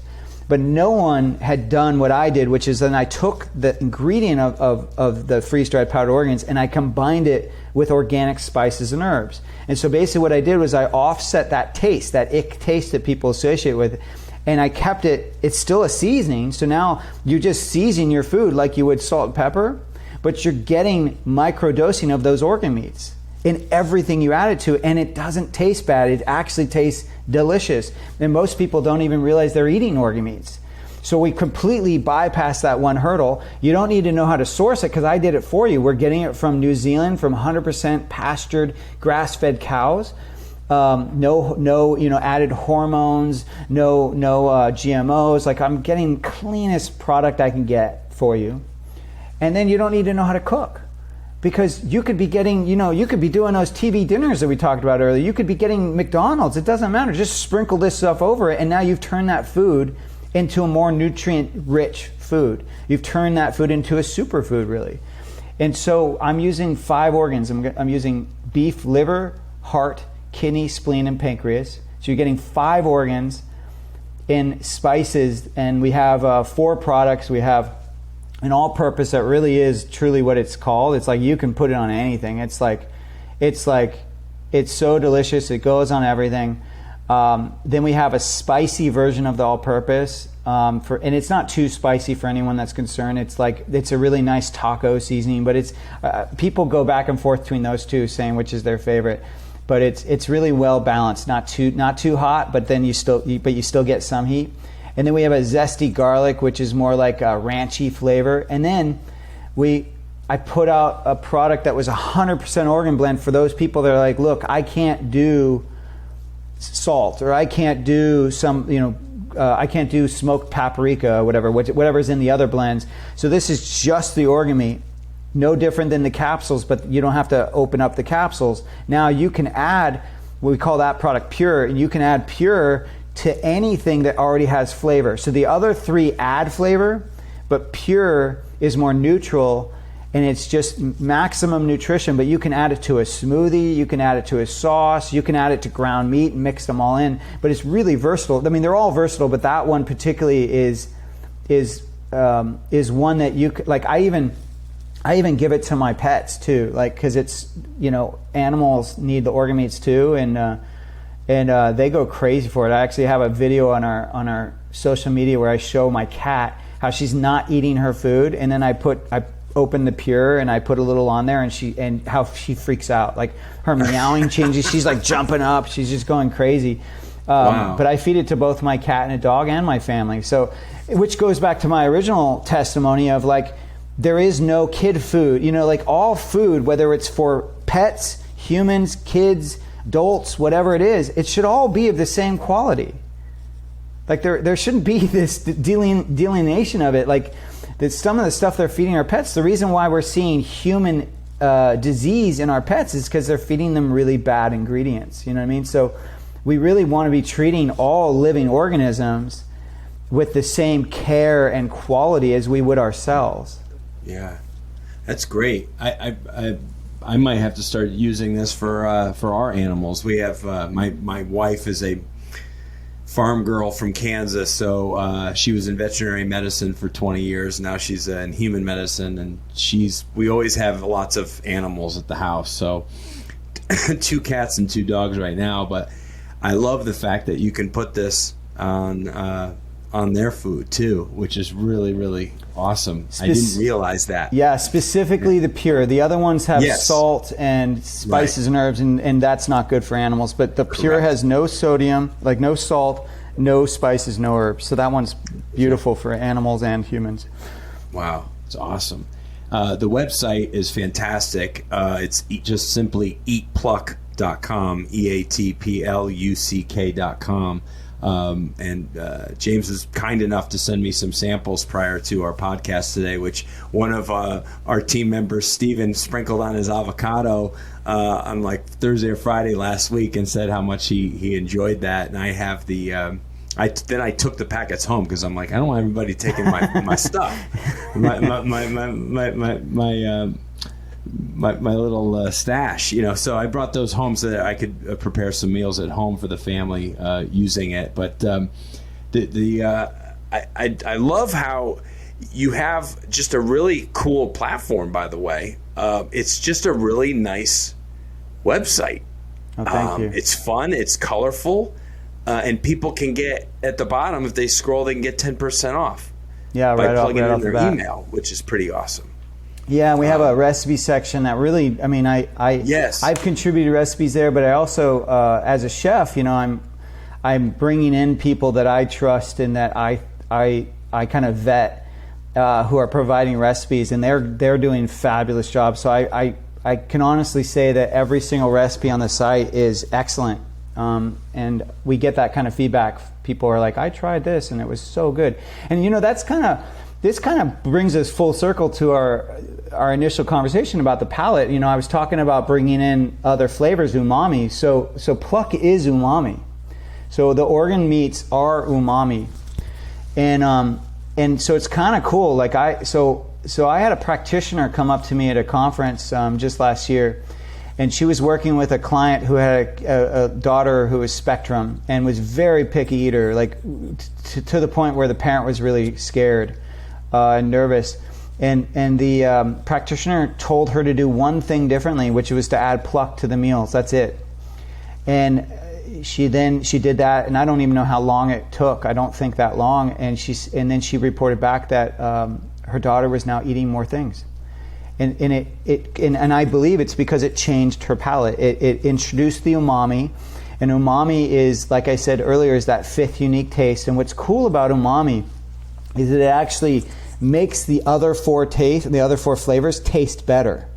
But no one had done what I did, which is then I took the ingredient of the freeze-dried powdered organs and I combined it with organic spices and herbs. And so basically what I did was I offset that taste, that ick taste that people associate with, and I kept it's still a seasoning. So now you just season your food like you would salt and pepper, but you're getting microdosing of those organ meats in everything you add it to, and it doesn't taste bad. It actually tastes delicious. And most people don't even realize they're eating organ meats. So we completely bypass that one hurdle. You don't need to know how to source it because I did it for you. We're getting it from New Zealand, from 100% pastured, grass-fed cows. No, added hormones, no GMOs. Like I'm getting cleanest product I can get for you. And then you don't need to know how to cook. Because you could be getting, you could be doing those TV dinners that we talked about earlier. You could be getting McDonald's. It doesn't matter. Just sprinkle this stuff over it, and now you've turned that food into a more nutrient-rich food. You've turned that food into a superfood, really. And so I'm using 5 organs. I'm using beef liver, heart, kidney, spleen, and pancreas. So you're getting 5 organs in spices, and we have 4 products. We have an all-purpose that really is truly what it's called. It's like you can put it on anything. It's so delicious. It goes on everything. Then we have a spicy version of the all-purpose, and it's not too spicy for anyone that's concerned. It's a really nice taco seasoning, but it's people go back and forth between those two, saying which is their favorite. But it's really well balanced, not too hot, but then you still get some heat. And then we have a zesty garlic, which is more like a ranchy flavor. And then I put out a product that was 100% organ blend for those people that are like, look, I can't do salt, or I can't do I can't do smoked paprika, whatever's in the other blends. So this is just the organ meat. No different than the capsules, but you don't have to open up the capsules. Now you can add, we call that product pure, and you can add pure to anything that already has flavor. So the other 3 add flavor, but pure is more neutral, and it's just maximum nutrition. But you can add it to a smoothie, you can add it to a sauce, you can add it to ground meat and mix them all in. But it's really versatile. I mean, they're all versatile, but that one particularly is one that you like. I even give it to my pets too, like, because it's, animals need the organ meats too, and they go crazy for it. I actually have a video on our social media where I show my cat how she's not eating her food, and then I open the pure and I put a little on there, and how she freaks out. Like her meowing changes. She's like jumping up. She's just going crazy. Wow. But I feed it to both my cat and a dog and my family. So, which goes back to my original testimony of like, there is no kid food. Like all food, whether it's for pets, humans, kids, adults, whatever it is, it should all be of the same quality. Like there shouldn't be this delineation of it. Like that some of the stuff they're feeding our pets, the reason why we're seeing human disease in our pets is because they're feeding them really bad ingredients. You know what I mean? So we really want to be treating all living organisms with the same care and quality as we would ourselves. Yeah, that's great. I might have to start using this for our animals. We have my wife is a farm girl from Kansas, so she was in veterinary medicine for 20 years. Now she's in human medicine, and we always have lots of animals at the house. So 2 cats and 2 dogs right now, but I love the fact that you can put this on their food too, which is really, really awesome. I didn't realize that. Yeah, specifically the pure. The other ones have salt and spices and herbs, and that's not good for animals. But the pure has no sodium, like no salt, no spices, no herbs. So that one's beautiful for animals and humans. Wow, it's awesome. The website is fantastic. It's just simply eatpluck.com, eatpluck.com. And James was kind enough to send me some samples prior to our podcast today, which one of our team members, Steven, sprinkled on his avocado on like Thursday or Friday last week and said how much he enjoyed that. And I have the I took the packets home because I'm like, I don't want everybody taking my stuff, my little stash, So I brought those home so that I could prepare some meals at home for the family using it. But I love how you have just a really cool platform. By the way, it's just a really nice website. Oh, thank you. It's fun. It's colorful, and people can get at the bottom if they scroll, they can get 10% off. Yeah, by right plugging off in their the email, which is pretty awesome. Yeah, we have a recipe section that really, I mean, I've contributed recipes there, but I also, as a chef, I'm bringing in people that I trust and that I kind of vet, who are providing recipes, and they're doing fabulous jobs. So I can honestly say that every single recipe on the site is excellent, and we get that kind of feedback. People are like, I tried this and it was so good, and that's kind of this kind of brings us full circle to our initial conversation about the palate. I was talking about bringing in other flavors, umami. So pluck is umami. So the organ meats are umami, and so it's kind of cool. Like so I had a practitioner come up to me at a conference just last year, and she was working with a client who had a daughter who was spectrum and was very picky eater, like to the point where the parent was really scared and nervous. And the practitioner told her to do one thing differently, which was to add pluck to the meals. That's it. And she did that, and I don't even know how long it took. I don't think that long. And then she reported back that her daughter was now eating more things. And I believe it's because it changed her palate. It introduced the umami, and umami is, like I said earlier, is that fifth unique taste. And what's cool about umami is that it actually makes the other four flavors taste better.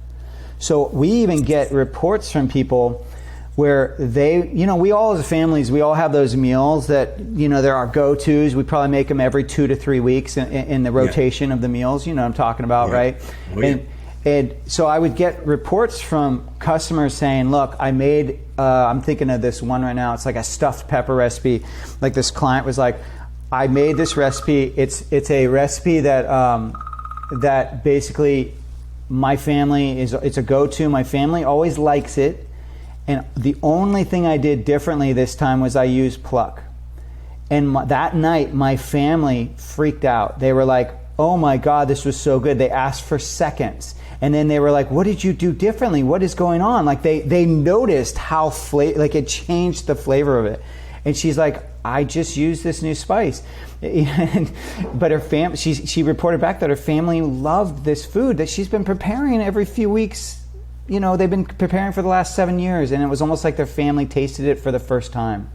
So we even get reports from people where we all as families, we all have those meals that, they're our go-tos. We probably make them every 2 to 3 weeks in the rotation of the meals, I'm talking about, right? Oh, yeah. And so I would get reports from customers saying, look, I made, I'm thinking of this one right now, it's like a stuffed pepper recipe. Like this client was like, I made this recipe. It's a recipe that basically my family it's a go-to. My family always likes it, and the only thing I did differently this time was I used pluck. And that night, my family freaked out. They were like, "Oh my God, this was so good!" They asked for seconds, and then they were like, "What did you do differently? What is going on?" Like they noticed how it changed the flavor of it. And she's like, I just used this new spice. But her family, she reported back that her family loved this food that she's been preparing every few weeks. They've been preparing for the last 7 years, and it was almost like their family tasted it for the first time.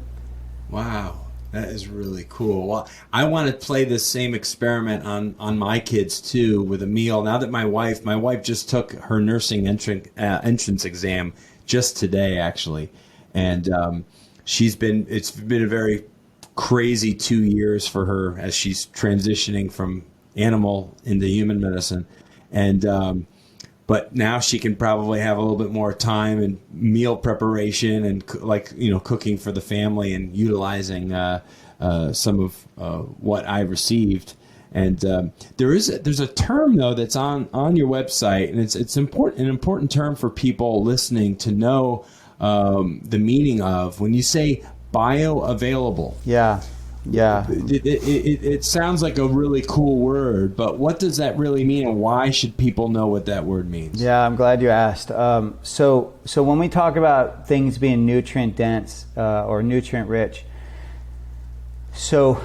Wow, that is really cool. Well, I want to play this same experiment on my kids too with a meal. Now that my wife just took her nursing entrance exam just today, actually, and it's been a very crazy 2 years for her as she's transitioning from animal into human medicine. And but now she can probably have a little bit more time and meal preparation and cooking for the family and utilizing some of what I received. And there's a term though that's on your website, and it's an important term for people listening to know the meaning of when you say bioavailable. Yeah. It sounds like a really cool word, but what does that really mean, and why should people know what that word means? Yeah, I'm glad you asked. So when we talk about things being nutrient dense or nutrient rich, so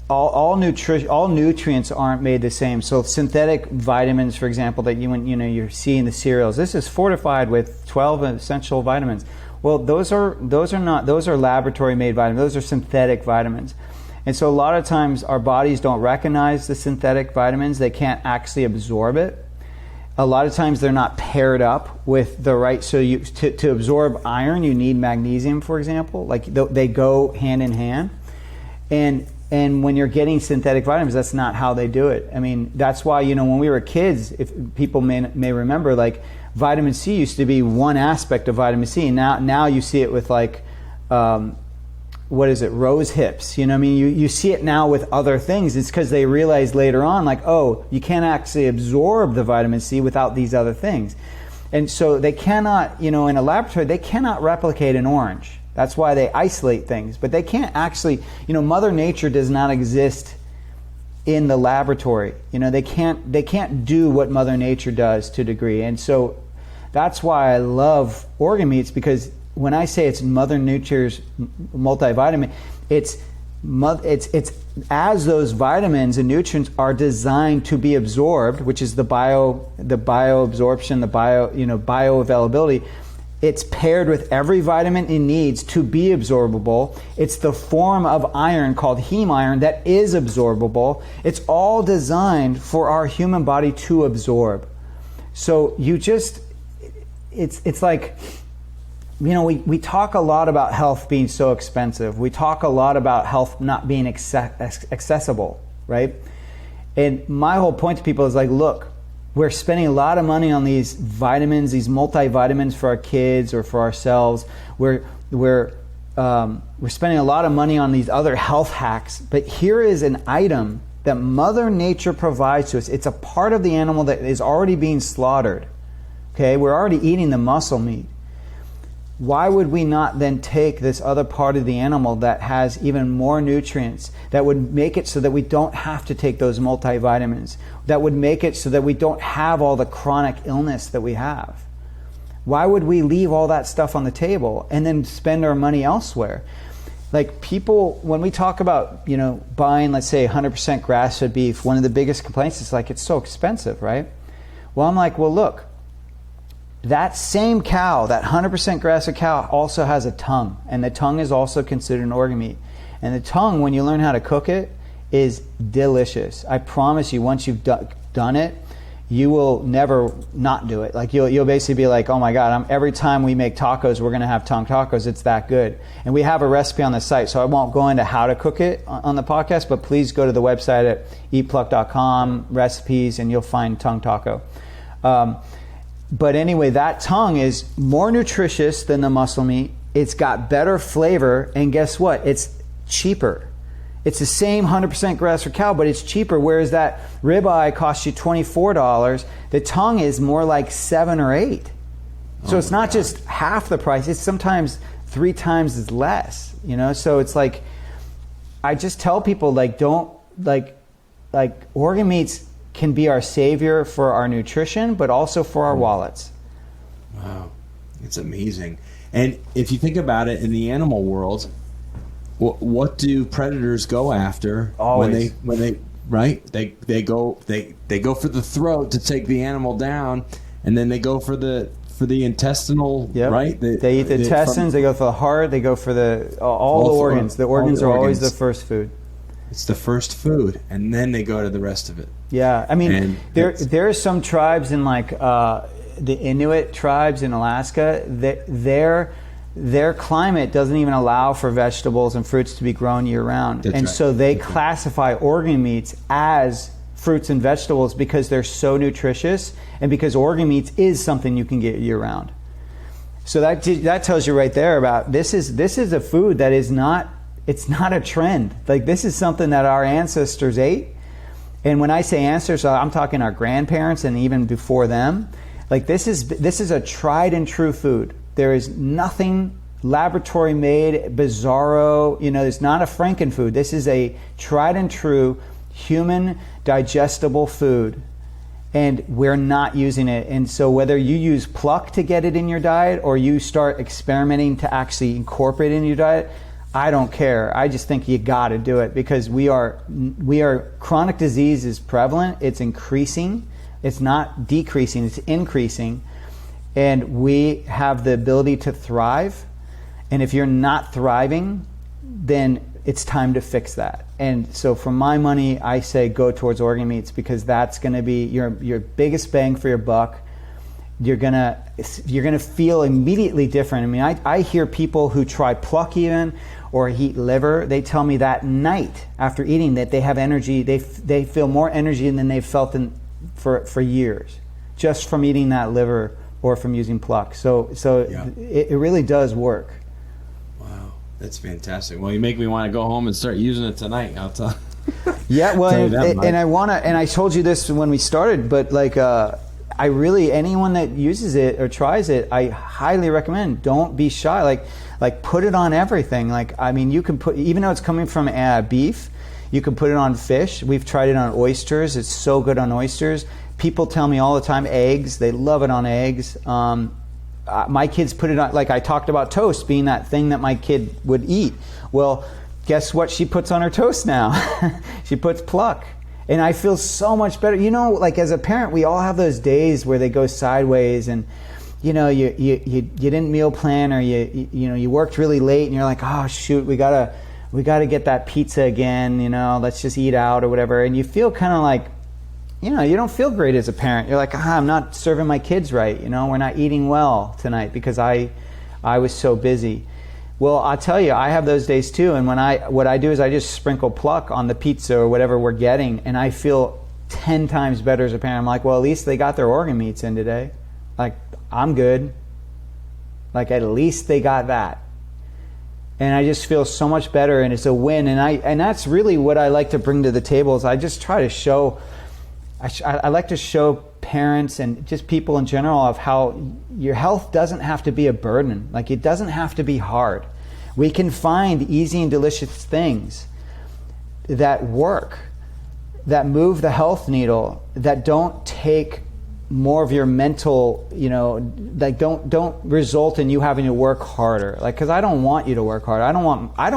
all nutrients aren't made the same. So synthetic vitamins, for example, that you see in the cereals, this is fortified with 12 essential vitamins. Well, those are laboratory made vitamins. Those are synthetic vitamins. And so a lot of times our bodies don't recognize the synthetic vitamins. They can't actually absorb it. A lot of times they're not paired up with the right. So to absorb iron, you need magnesium, for example. Like they go hand in hand. And when you're getting synthetic vitamins, that's not how they do it. I mean, that's why, when we were kids, if people may remember, like vitamin C used to be one aspect of vitamin C. Now you see it with rose hips. You see it now with other things. It's because they realized later on, like, oh, you can't actually absorb the vitamin C without these other things. And so they cannot, in a laboratory, they cannot replicate an orange. That's why they isolate things. But they can't actually, Mother Nature does not exist in the laboratory. They can't do what Mother Nature does to a degree. And so that's why I love organ meats, because when I say it's Mother Nature's multivitamin, it's as those vitamins and nutrients are designed to be absorbed, which is the bioabsorption, the bioavailability. It's paired with every vitamin it needs to be absorbable. It's the form of iron called heme iron that is absorbable. It's all designed for our human body to absorb. So it's like, we talk a lot about health being so expensive. We talk a lot about health not being accessible, right? And my whole point to people is like, look, we're spending a lot of money on these vitamins, these multivitamins for our kids or for ourselves. We're spending a lot of money on these other health hacks. But here is an item that Mother Nature provides to us. It's a part of the animal that is already being slaughtered. Okay, we're already eating the muscle meat. Why would we not then take this other part of the animal that has even more nutrients, that would make it so that we don't have to take those multivitamins, that would make it so that we don't have all the chronic illness that we have? Why would we leave all that stuff on the table and then spend our money elsewhere? Like people, when we talk about, buying, let's say 100% grass-fed beef, one of the biggest complaints is like, it's so expensive, right? Well, I'm like, well, look, that same cow, that 100% grass-fed cow, also has a tongue, and the tongue is also considered an organ meat. And the tongue, when you learn how to cook it, is delicious. I promise you, once you've done it, you will never not do it. Like you'll basically be like, oh my God, every time we make tacos, we're going to have tongue tacos. It's that good. And we have a recipe on the site, so I won't go into how to cook it on the podcast, but please go to the website at eatpluck.com, recipes, and you'll find tongue taco. But anyway, that tongue is more nutritious than the muscle meat. It's got better flavor, and guess what? It's cheaper. It's the same 100% grass-fed cow, but it's cheaper, whereas that ribeye costs you $24. The tongue is more like $7 or $8. So it's not just half the price. It's sometimes 3 times as less, So it's like, I just tell people, like, don't, like organ meats can be our savior for our nutrition, but also for our wallets. Wow, it's amazing. And if you think about it, in the animal world, what do predators go after? Always. when they right? They go for the throat to take the animal down, and then they go for the intestinal, yep. Right? They eat the intestines. They go for the heart. They go for all the organs. The organs are always the first food. It's the first food, and then they go to the rest of it. Yeah, I mean, there are some tribes in like the Inuit tribes in Alaska that their climate doesn't even allow for vegetables and fruits to be grown year round, That's and right. so they classify organ meats as fruits and vegetables because they're so nutritious, and because organ meats is something you can get year round. So that tells you right there about this is a food that is not. It's not a trend. Like, this is something that our ancestors ate. And when I say ancestors, I'm talking our grandparents and even before them. Like, this is a tried and true food. There is nothing laboratory made, bizarro. It's not a Frankenfood. This is a tried and true human digestible food. And we're not using it. And so whether you use pluck to get it in your diet or you start experimenting to actually incorporate it in your diet, I don't care. I just think you got to do it because we are chronic disease is prevalent. It's increasing. It's not decreasing. It's increasing, and we have the ability to thrive. And if you're not thriving, then it's time to fix that. And so, for my money, I say go towards organ meats because that's going to be your biggest bang for your buck. You're gonna feel immediately different. I mean, I hear people who try pluck even or eat liver. They tell me that night after eating that they have energy. They feel more energy than they've felt for years, just from eating that liver or from using pluck. So yeah. It really does work. Wow, that's fantastic. Well, you make me want to go home and start using it tonight. I'll tell. Yeah, well, and I told you this when we started, but like. Anyone that uses it or tries it, I highly recommend. Don't be shy. Like put it on everything. Like, I mean, you can put, even though it's coming from beef, you can put it on fish. We've tried it on oysters. It's so good on oysters. People tell me all the time, eggs. They love it on eggs. My kids put it on, like I talked about toast being that thing that my kid would eat. Well, guess what she puts on her toast now? She puts pluck. And I feel so much better. Like as a parent, we all have those days where they go sideways, and you didn't meal plan, or you worked really late, and you're like, oh shoot, we gotta get that pizza again. Let's just eat out or whatever. And you feel kind of like, you don't feel great as a parent. You're like, I'm not serving my kids right. We're not eating well tonight because I was so busy. Well, I'll tell you, I have those days too, and what I do is I just sprinkle pluck on the pizza or whatever we're getting, and I feel 10 times better as a parent. I'm like, well, at least they got their organ meats in today. Like, I'm good. Like, at least they got that. And I just feel so much better, and it's a win. And that's really what I like to bring to the table is I just try to show, I like to show parents and just people in general of how your health doesn't have to be a burden. Like, it doesn't have to be hard. We can find easy and delicious things that work, that move the health needle, that don't take more of your mental, like don't result in you having to work harder. Like, because I don't want you to work harder. I don't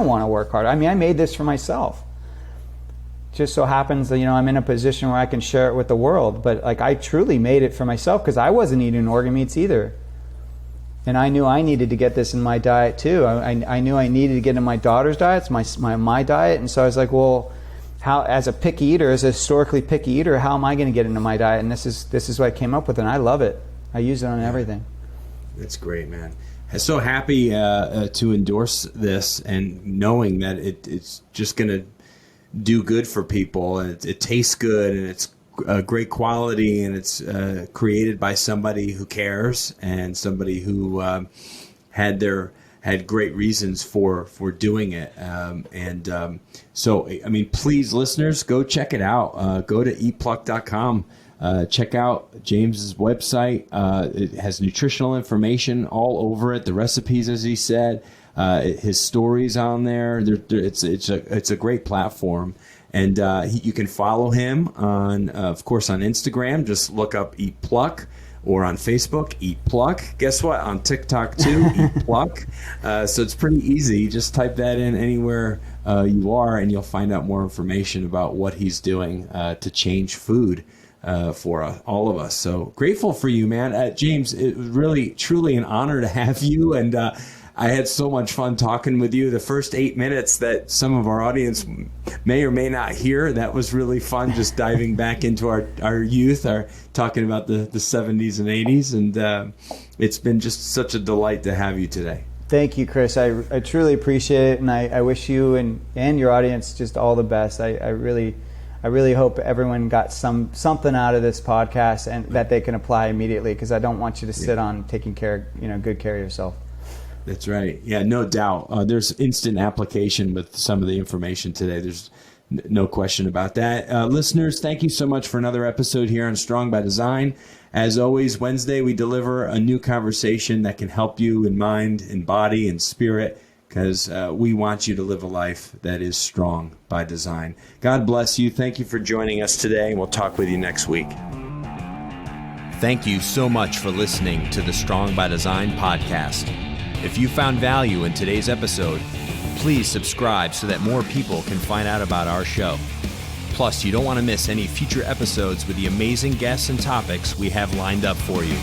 want to work harder. I mean, I made this for myself. Just so happens that, I'm in a position where I can share it with the world. But like, I truly made it for myself because I wasn't eating organ meats either. And I knew I needed to get this in my diet too. I knew I needed to get in my daughter's diet, my diet. And so I was like, well, how, as a picky eater, as a historically picky eater, how am I going to get into my diet? And this is what I came up with, and I love it. I use it on everything. That's great, man. I'm so happy to endorse this, and knowing that it's just going to do good for people, and it tastes good, and it's great quality, and it's created by somebody who cares and somebody who had great reasons for doing it. So, I mean, please, listeners, go check it out. Go to eatpluck.com. Check out James's website. It has nutritional information all over it. The recipes, as he said, his stories on there. It's a great platform. And you can follow him on, of course, on Instagram. Just look up Eat Pluck. Or on Facebook, Eat Pluck. Guess what? On TikTok too, Eat Pluck. So it's pretty easy. Just type that in anywhere you are, and you'll find out more information about what he's doing to change food for all of us. So grateful for you, man. James, it was really, truly an honor to have you. And I had so much fun talking with you. The first 8 minutes that some of our audience may or may not hear, that was really fun, just diving back into our youth, talking about the 70s and 80s. And it's been just such a delight to have you today. Thank you, Chris. I truly appreciate it, and I wish you and your audience just all the best. I really hope everyone got something out of this podcast and that they can apply immediately, because I don't want you to sit on taking care, good care of yourself. That's right. Yeah, no doubt. There's instant application with some of the information today. There's no question about that. Listeners, thank you so much for another episode here on Strong by Design. As always, Wednesday, we deliver a new conversation that can help you in mind, in body, and spirit, because we want you to live a life that is strong by design. God bless you. Thank you for joining us today, and we'll talk with you next week. Thank you so much for listening to the Strong by Design podcast. If you found value in today's episode, please subscribe so that more people can find out about our show. Plus, you don't want to miss any future episodes with the amazing guests and topics we have lined up for you.